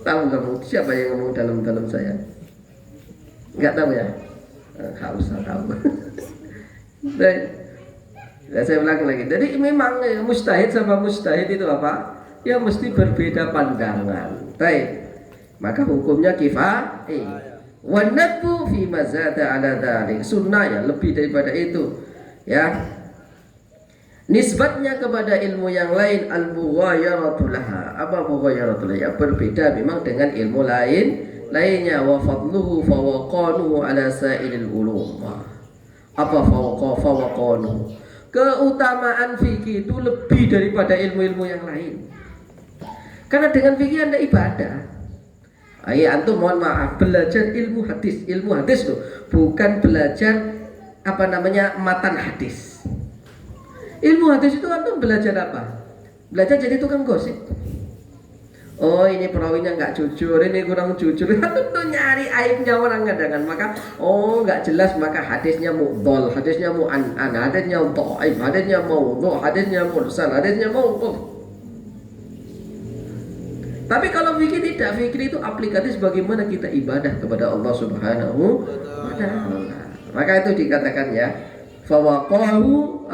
Tahu kamu siapa yang ngomong dalam sayang? Enggak tahu ya? Enggak usah tahu. Baik. Saya ulang lagi. Jadi memang mujtahid sama mujtahid itu apa? Ya mesti berbeda pandangan. Baik. Maka hukumnya kifayah. Wa nadbu fi mazada ala dzalik. Sunnah ya lebih daripada itu. Ya. Nisbatnya kepada ilmu yang lain al-mughayaratu laha. Apa mughayaratu laha? Ya berbeda memang dengan ilmu lainnya. Wa fadluhu fa waqanuhu ala sa'ilil ulum. Apa fawqanu? Keutamaan fikih itu lebih daripada ilmu-ilmu yang lain. Karena dengan fikih Anda ibadah. Ayo antum mohon maaf, belajar ilmu hadis loh, bukan belajar matan hadis. Ilmu hadis itu antum belajar apa? Belajar jadi tukang gosip. Oh ini perawinya nggak jujur, ini kurang jujur. Antum tuh nyari aibnya orang kadang-kadang. Maka nggak jelas, maka hadisnya mu'dhal, hadisnya mu'an, hadisnya dhaif, hadisnya maudhu', hadisnya mursal, hadisnya mauquf. Tapi kalau fikih tidak, fikih itu aplikatif bagaimana kita ibadah kepada Allah Subhanahu wa ta'ala. Maka itu dikatakan ya, fawaqahu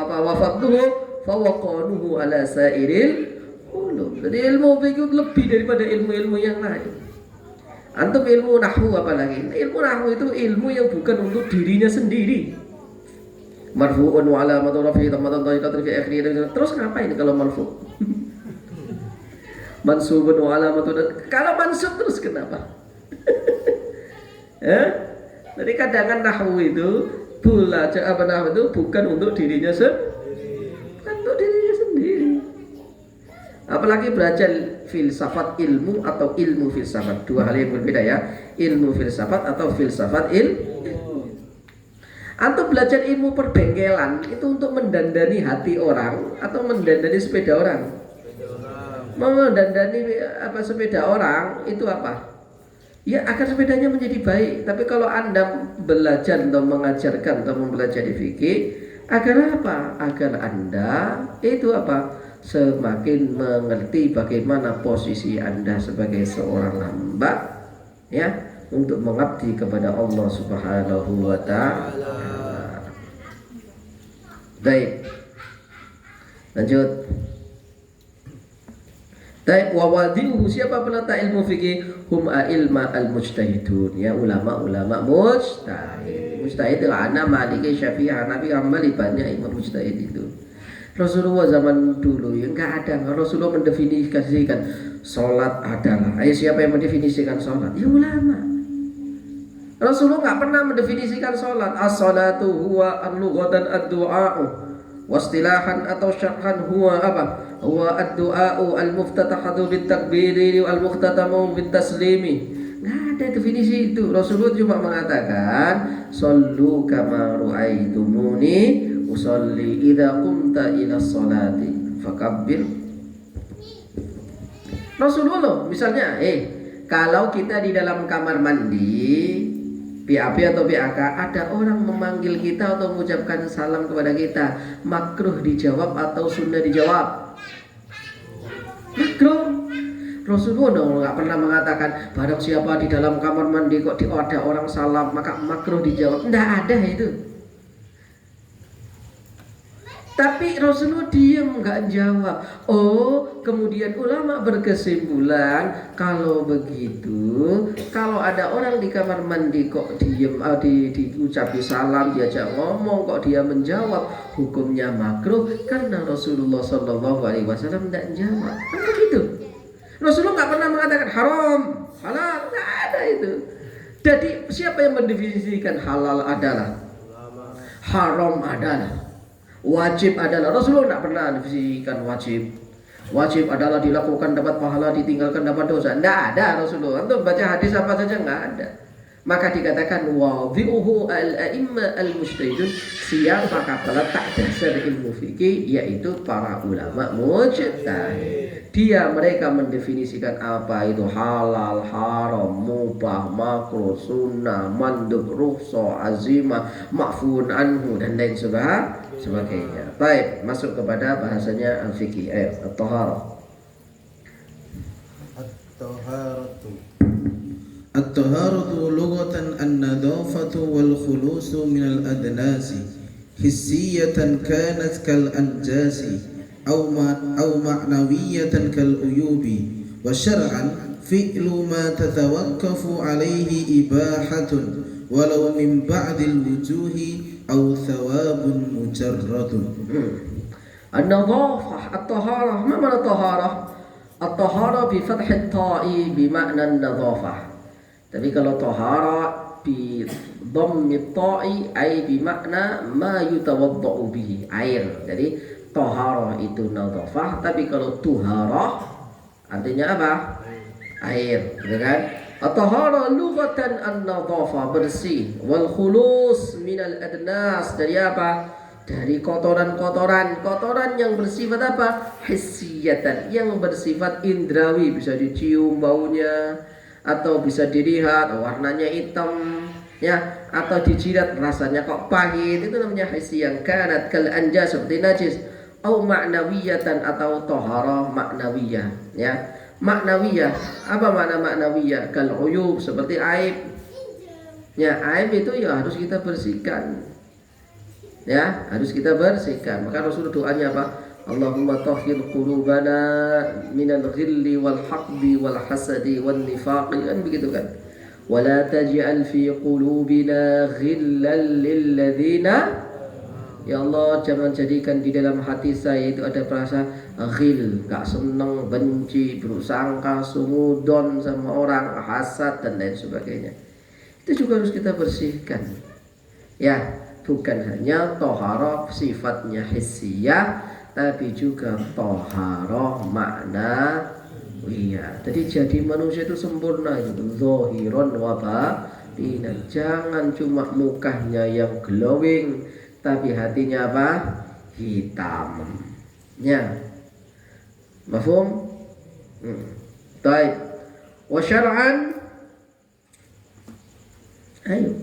wafatuhu fawaqanuhu ala sairil ulum. Jadi ilmu fikih lebih daripada ilmu-ilmu yang lain. Antum ilmu nahwu apalagi? Ilmu nahwu itu ilmu yang bukan untuk dirinya sendiri. Marfu'un wa alamatu rafi'i dhammatan dhahiratan fi akhirih. Terus ngapain kalau marfu'? Mansubun wa alamatu. Kalau mansub terus kenapa? Jadi kadang nahwu itu nahwu itu bukan untuk dirinya sendiri. Bukan untuk dirinya sendiri. Apalagi belajar filsafat ilmu atau ilmu filsafat, dua hal yang berbeda ya. Ilmu filsafat atau filsafat ilmu. Antum belajar ilmu perbengkelan itu untuk mendandani hati orang atau mendandani sepeda orang. Mendandani sepeda orang itu apa? Ya agar sepedanya menjadi baik. Tapi kalau Anda belajar atau mengajarkan atau mempelajari fikih, agar apa? Agar Anda itu apa? Semakin mengerti bagaimana posisi Anda sebagai seorang hamba ya, untuk mengabdi kepada Allah Subhanahu wa ta'ala. Baik. Lanjut. Baik, wawadi'uhu, siapa peletak ilmu fikih? Hum a'ilma al-mujtahidun, ya ulama-ulama mujtahid. Mujtahid itu ana Maliki, Syafi'i, Hanafi, Hambali, banyak imam mujtahid itu. Rasulullah zaman dulu ya nggak ada. Rasulullah mendefinisikan sholat adalah. Ayo siapa yang mendefinisikan sholat? Ya ulama. Rasulullah nggak pernah mendefinisikan sholat. As-sholatu huwa al-lughatan ad-du'a'u. Wastilahan atau syarhan huwa apa? Huwa ad-du'a'u al-muftatahatu bit-takbiri wal-muftatamu bit-taslimi. Nggak ada definisi itu. Rasulullah cuma mengatakan sallu kama ru'aitumuni usolli idza qumta ila sholati fakabbir. Rasulullah misalnya kalau kita di dalam kamar mandi BAB atau BAK ada orang memanggil kita atau mengucapkan salam kepada kita, makruh dijawab atau sunnah dijawab? Makruh. Rasulullah nggak pernah mengatakan barang siapa di dalam kamar mandi kok ada orang salam maka makruh dijawab. Nggak ada itu. Tapi Rasulullah diam, nggak jawab. Kemudian ulama berkesimpulan kalau begitu, kalau ada orang di kamar mandi kok diam, diucapi salam, diajak ngomong kok dia menjawab, hukumnya makruh karena Rasulullah SAW nggak jawab. Kan begitu. Rasulullah nggak pernah mengatakan haram, halal, nggak ada itu. Jadi siapa yang mendefinisikan halal adalah, haram adalah, wajib adalah? Rasulullah tidak pernah definisikan wajib. Wajib adalah dilakukan dapat pahala, ditinggalkan dapat dosa. Tidak ada Rasulullah. Untuk baca hadis apa saja nggak ada. Maka dikatakan wadhi'uhu al-a'imma al-mujtahidun, siapa peletak dasar ilmu fikih, yaitu para ulama mujtahid. Mereka mendefinisikan apa itu halal, haram, mubah, makruh, sunnah, mandub, rukhsah, azimah, ma'fun anhu dan lain sebagainya. Baik, masuk kepada bahasanya al-fikih, at-taharah. At-taharatu lughatan an-nadhafatu wal khulusu min al-adnasi hissiyatan kanat kal anjasi aw ma'nawiyatan kal uyubi wa syar'an fi'lu ma tatawaqqafu alayhi ibahatun walau min ba'dil wujuhi aw thawabun mujarradun. An-nadhafah, at-taharah. Ma mana taharah? At-taharah bi fathi at-ta'i bi makna an-nadhafah. Tapi kalau taharah bi dhammi ta'i ai bi makna ma yutawaddau bihi, air. Jadi toharoh itu nadhafah, tapi kalau tuharoh artinya apa? Air, gitu kan? At-taharah lughatan an-nadhafah, bersih, wal khulus minal adnas, dari apa? Dari kotoran-kotoran, kotoran yang bersifat apa? Hissiyatan, yang bersifat indrawi, bisa dicium baunya, atau bisa dilihat warnanya hitam, ya, atau dijilat rasanya kok pahit, itu namanya hissiyah. Kanat kal anjas, seperti najis, au ma'nawiyatan, atau toharah maknawiyah, ya. Maknawiyah, apa makna maknawiyah? Kal uyub, seperti aib, ya. Aib itu ya harus kita bersihkan, ya, harus kita bersihkan. Maka Rasul doanya apa? Allahumma tahhir qulubana minal ghilli wal haqdi wal hasadi wan nifaqi, kan begitu kan? Wala taj'al fi qulubina ghillan lil ladzina, ya Allah, jangan jadikan di dalam hati saya itu ada perasaan ghil, gak seneng, benci, bersangka, sumudon sama orang, hasad dan lain sebagainya. Itu juga harus kita bersihkan, ya. Bukan hanya toharoh sifatnya hissiyah, tapi juga toharoh maknawiyah. Jadi manusia itu sempurna, itu zahiron wa batinan. Jangan cuma mukanya yang glowing, tapi hatinya apa? Hitam, ya. Mafhum? Baik. Wa syar'an, ayo.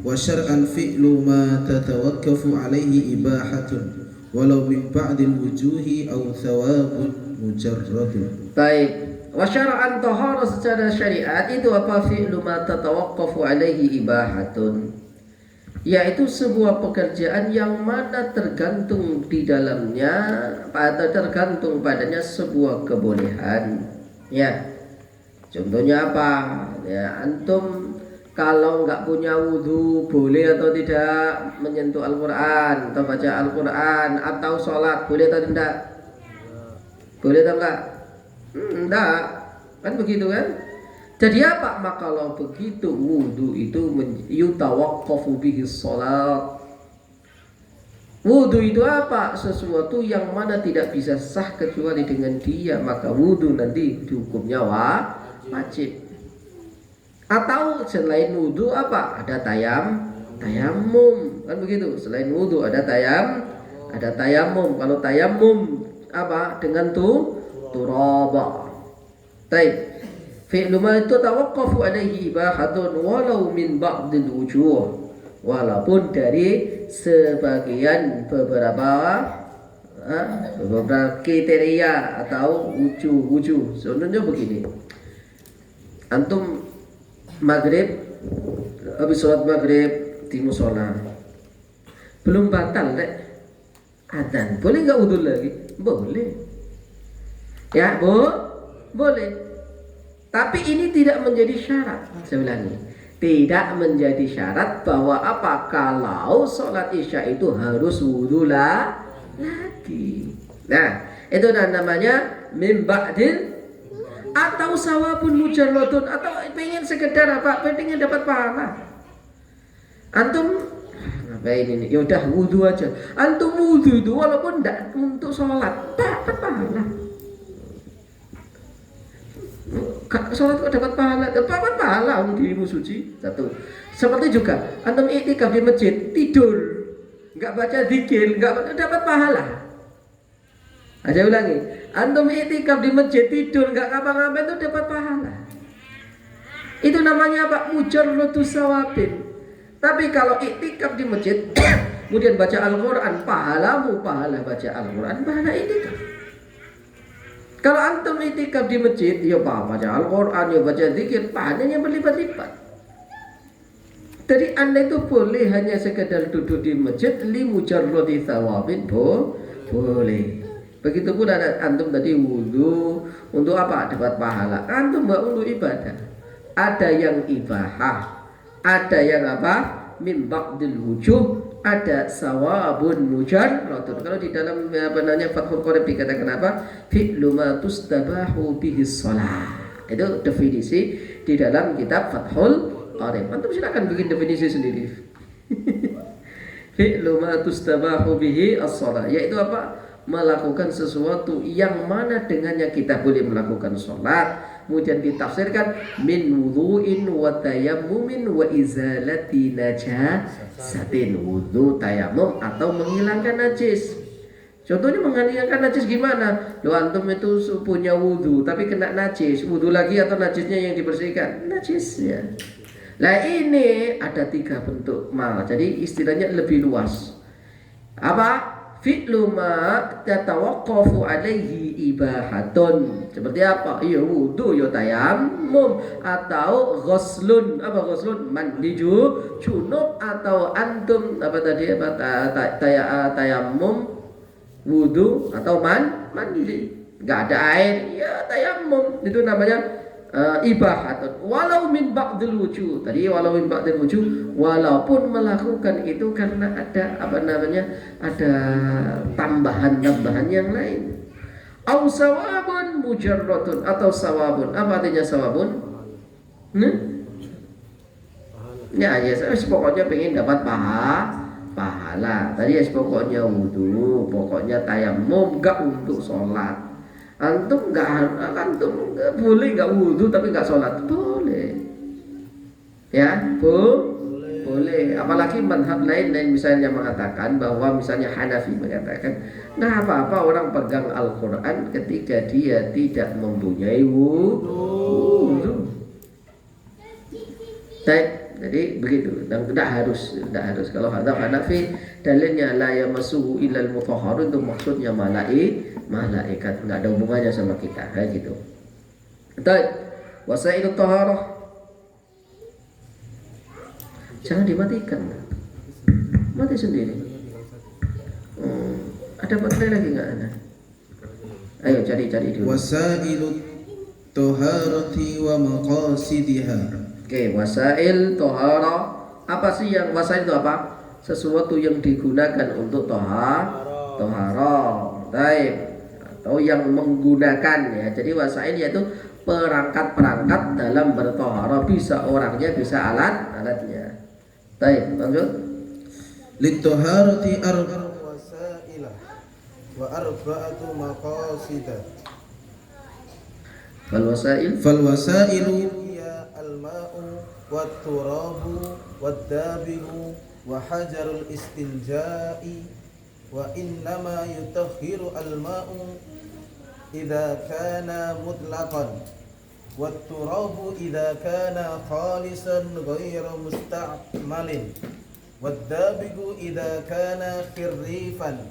وشرعا فعل ما تتوقف عليه إباحة ولو من بعض الوجوه أو ثواب مجرد. Baik. Wa syar'an, taharah secara syariat itu apa? Fi'lu ma tatawaqqafu alaihi ibahatun, yaitu sebuah pekerjaan yang mana tergantung di dalamnya, pada tergantung padanya sebuah kebolehan, ya. Contohnya apa? Ya, antum kalau nggak punya wudhu, boleh atau tidak menyentuh Al-Quran atau baca Al-Quran atau sholat, boleh atau tidak? Boleh atau enggak? Enggak, kan begitu kan? Jadi apa? Maka kalau begitu wudhu itu yutawaqqafu bihi sholat. Wudhu itu apa? Sesuatu yang mana tidak bisa sah kecuali dengan dia, maka wudhu nanti hukumnya wajib. Atau selain wudhu apa? Ada tayamum, kan begitu. Selain wudhu ada tayamum. Kalau tayamum apa? Dengan turaba. Baik. Fi'lu ma tatawaqqafu alaihi ibahatun walau min ba'dil wujuh, walaupun dari sebagian beberapa kriteria atau wujuh. Contohnya begini. Antum maghrib, habis sholat maghrib di musola, belum batal adzan, boleh nggak wudhu lagi? Boleh, ya, boleh. Tapi ini tidak menjadi syarat. Saya ulangi, tidak menjadi syarat bahwa apa? Kalau sholat isya itu harus wudhu lagi. Nah, itu namanya min ba'dil, atau sawabun mujarradun, atau pengen sekedar apa? Pengen dapat pahala. Antum ngapain ini? Ya udah wudhu aja. Antum wudhu itu walaupun tidak untuk sholat, dapat pahala. Sholat kok dapat pahala, dirimu suci. Satu. Seperti juga antum iktikaf di masjid, tidur, nggak baca zikir, nggak dapat pahala. Saya ulangi, antum iktikaf di masjid, tidur, nggak ngapa-ngapain, itu dapat pahala. Itu namanya apa? Mujarradu sawabin. Tapi kalau iktikaf di masjid kemudian baca Al-Quran, pahalamu pahala baca Al-Quran, pahala iktikaf. Kalau antum iktikaf di masjid, ya baca Al-Quran, ya baca zikir, pahalanya berlipat-lipat. Jadi anda itu boleh hanya sekedar duduk di masjid li mujarradi thawabin, boleh. Begitupun ada antum tadi wudhu untuk apa? Dapat pahala. Antum nggak untuk ibadah. Ada yang ibahah, ada yang apa? min ba'dil wujuh, ada sawabun mujarradun. Kalau di dalam Fathul Qorib dikatakan apa? Fi'lu ma tustabahu bihi shalah. Itu definisi di dalam kitab Fathul Qorib. Antum silakan bikin definisi sendiri. Fi'lu ma tustabahu bihi as-shalah, yaitu apa? Melakukan sesuatu yang mana dengannya kita boleh melakukan sholat. Kemudian ditafsirkan min wudhu'in wa tayammumin wa izalati najasatin. Wudhu, tayamum atau menghilangkan najis. Contohnya menghilangkan najis gimana? Loh, antum itu punya wudhu tapi kena najis, wudhu lagi atau najisnya yang dibersihkan? Najisnya. Nah ini ada 3 bentuk mal. Jadi istilahnya lebih luas. Apa? Fi'lu ma tatawaqqafu alaihi ibahatun. Seperti apa? Ya wudu, ya tayammum, atau ghuslun. Apa ghuslun? Mandi junub, atau antum apa tadi? Tayammum, wudu, atau mandi. Enggak ada air, ya tayammum. Itu namanya ibahatun. Walau min ba'dil wujuh. Tadi walau min ba'dil wujuh, walaupun melakukan itu karena ada ada tambahan-tambahan yang lain. Au sawabun mujarradun, atau sawabun. Apa artinya sawabun? Ya, pokoknya pengen dapat pahala. Tadi pokoknya wudu, pokoknya tayammum, enggak untuk sholat. Antum boleh nggak wudhu tapi nggak sholat? Boleh, ya boleh. Apalagi madhab lain misalnya mengatakan bahwa misalnya Hanafi mengatakan nggak apa-apa orang pegang Al-Quran ketika dia tidak mempunyai wudhu. Jadi begitu, dan tidak harus. Kalau hadap Hanafi dalilnya la yamassuhu illal mutahharun, itu maksudnya malaikat, nggak ada hubungannya sama kita, kayak gitu. Wasailut taharah jangan dimatikan, mati sendiri. Ada baterai lagi nggak ada? Ayo cari dulu. Wasailut taharati wa maqasidiha. Oke, wasail tohara. Apa sih yang wasail itu apa? Sesuatu yang digunakan untuk tohara. Baik. Atau yang menggunakan ya. Jadi wasail yaitu perangkat-perangkat dalam bertohara. Bisa orangnya, bisa alatnya. Baik, lanjut. Litoharati arba'u wasailah wa arba'atu maqasidah. Fal wasailu al-ma'u wat-turabu wad-dabihu wa hajarul istinja'i wa innama yutahhiru al-ma'u idza kana mutlaqan wat-turabu idza kana khalisan ghayra musta'malin wad-dabihu idza kana khirrifan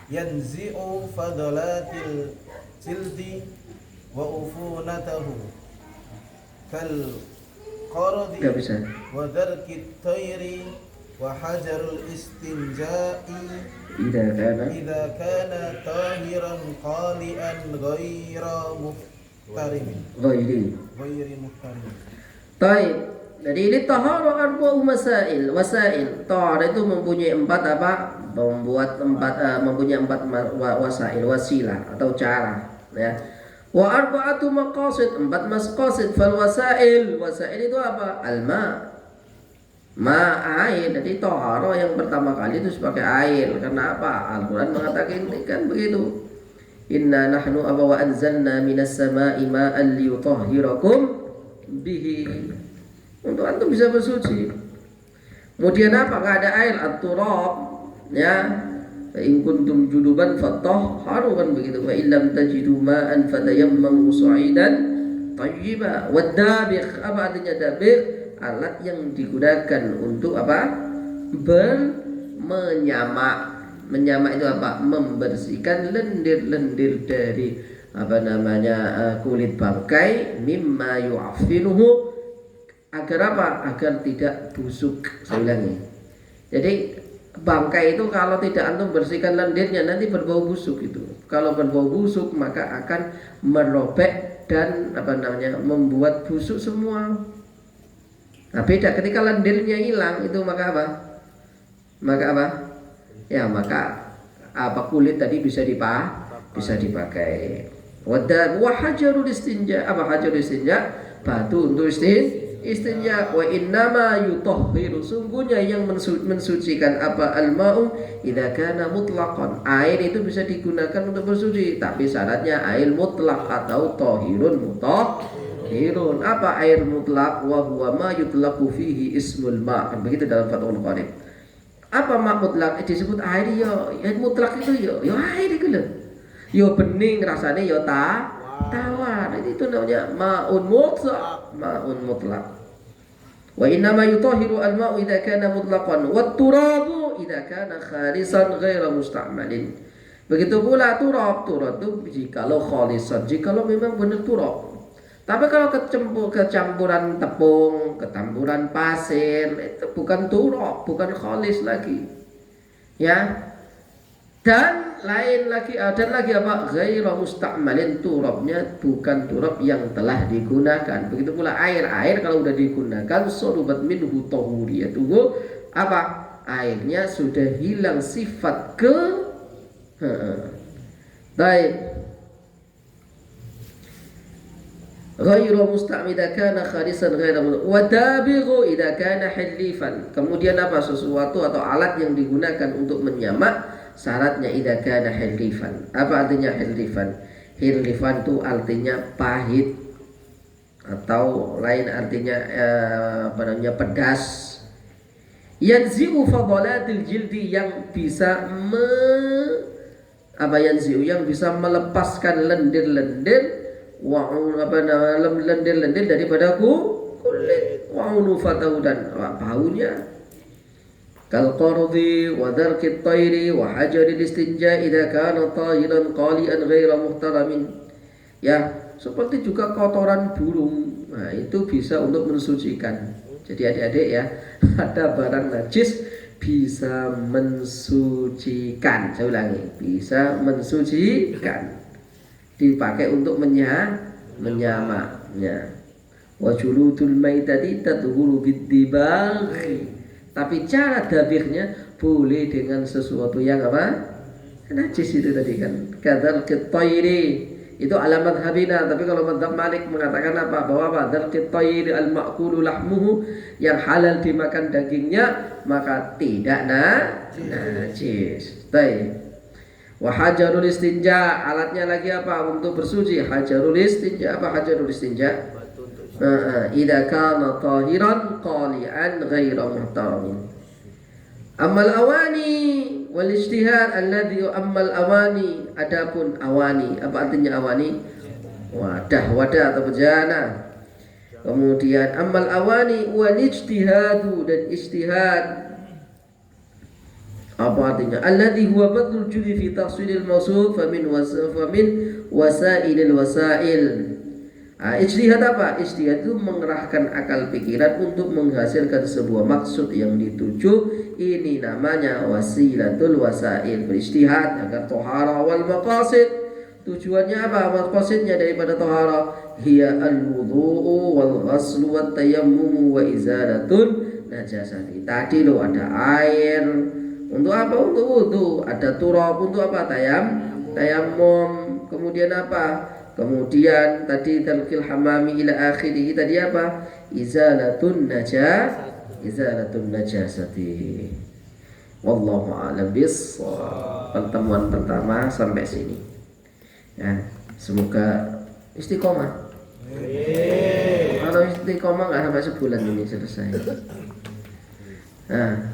yanzi'u fadalatil jildi wa ufunatahu kal qaradi wa darkit tayri wa hajarul istinja'i idza kana tahiran qali'an ghairi muhtarim. Baik. Jadi ini taharah arba'u wasail. Taharah itu mempunyai empat wasail, wasilah atau cara, ya. Wa arba'atu maqasid, 4 maqasid. Fal wasail itu apa? Al-ma, air. Jadi taharah yang pertama kali itu sebagai air. Karena apa? Al-Quran mengatakan kan begitu. Inna nahnu wa anzalna minas sama'i ma'an liyutahhirakum bihi. Untuk antum bisa bersuci. Kemudian apa? Enggak ada air, at-turab, ya. In kuntum junuban fatahharu, kan begitu. Wa illam tajidu ma'an fatayammamu sa'idan thayyiba. Wad-dabiq, apa artinya dabiq? Alat yang digunakan untuk apa? Menyamak. Menyamak itu apa? Membersihkan lendir-lendir dari kulit bangkai, mimma yu'affinuhu, agar apa? Agar tidak busuk. Saya ulangi. Jadi bangkai itu kalau tidak antum bersihkan lendirnya nanti berbau busuk itu. Kalau berbau busuk maka akan merobek dan membuat busuk semua. Nah beda ketika lendirnya hilang itu maka apa? Maka apa? Ya maka apa kulit tadi bisa dipakai. Wa hajarul istinja, apa hajarul istinja? Batu untuk istinja. Wa innama yutahhiru, sungguhnya yang mensucikan apa al-ma'u idza kana mutlaqan. Air itu bisa digunakan untuk bersuci, tapi syaratnya air mutlak atau tahirun mutahhirun. Apa air mutlak? Wa huwa ma yutlaqu fihi ismul ma'. Begitu dalam Fathul Qarib. Apa ma mutlak? Disebut air ya. Air mutlak itu ya air itu loh. Ya bening rasanya ya tawar. Itu namanya ma'un mutlak. Wa inna ma yutahhiru al-ma'u idza kana mutlaqan wat turabu idza kana khalisan ghaira musta'malin. Begitu pula turab itu jikalau khalisan, jikalau memang benar turab. Tapi kalau kecampuran tepung, kecampuran pasir, itu bukan turab, bukan khalis lagi. Ya. Dan lain lagi, dan lagi apa? Ghairu musta'malin, turabnya bukan turab yang telah digunakan. Begitu pula air kalau sudah digunakan surubat minhu tahuriyatuhu, apa? Airnya sudah hilang sifat baik. Ghairu musta'mil idza kana khalisan ghairu wadabighu idza kana halifan. Kemudian apa? Sesuatu atau alat yang digunakan untuk menyamak, syaratnya idza kana halifan. Apa artinya halifan? Halifan itu artinya pahit atau lain artinya pedas. Yanzi'u fadalatil jildi, yang bisa yang bisa melepaskan lendir-lendir lendir-lendir daripada kulit, wa'unufatahu, dan baunya. Kal qardi wa darqit tayri wa hajaril istinja idza kana tahiran qalian ghaira muhtaramin. Ya, seperti juga kotoran burung. Nah, itu bisa untuk mensucikan. Jadi adik-adik ya, ada barang najis bisa mensucikan. Saya ulangi, bisa mensucikan. Dipakai untuk menyamaknya. Wa juludul maitati tadhuru bid-dibaghi. Tapi cara dabihnya boleh dengan sesuatu yang apa? Najis itu tadi kan. Kadal qitayri itu alamat habina, tapi kalau mazhab Malik mengatakan apa? Bahwa apa? Dal qitayri al-ma'kulu lahmuhu, yang halal dimakan dagingnya maka tidak najis. Baik. Wa hajarul istinja, alatnya lagi apa untuk bersuci? Hajarul istinja, apa hajarul istinja? Idza kana tahiran qali'an ghaira muhtaramin. Amal awani wal ijtihad alladhi awani, adapun awani, apa artinya awani? Wadah atau bejana. Kemudian amal awani wal ijtihadu, dan ijtihad apa artinya? Alladhi huwa badlul judi fi tahsilil mawsuf famin wasailil wasail. Ijtihad apa? Ijtihad itu mengerahkan akal pikiran untuk menghasilkan sebuah maksud yang dituju. Ini namanya wasilatul wasail. Berijtihad agar tohara wal maqasid. Tujuannya apa? Maqasidnya daripada tohara hiya al-wudu'u wal ghaslu wat tayammum wa izalatun najasati. Tadi lo ada air untuk apa? Untuk wudu. Ada turab untuk apa? Tayammum. Kemudian apa? Kemudian tadi talqil hamami ila akhirih, tadi apa? Izalatun najasati. Wallahu a'lam bissawab. Pertemuan pertama sampai sini. Ya, semoga istiqomah. Kalau istiqomah nggak sampai sebulan ini selesai.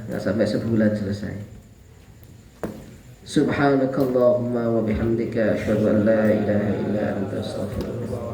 Nggak sampai sebulan selesai. Subhanakallahumma wa bihamdika asyhadu an la ilaha illa anta astaghfiruka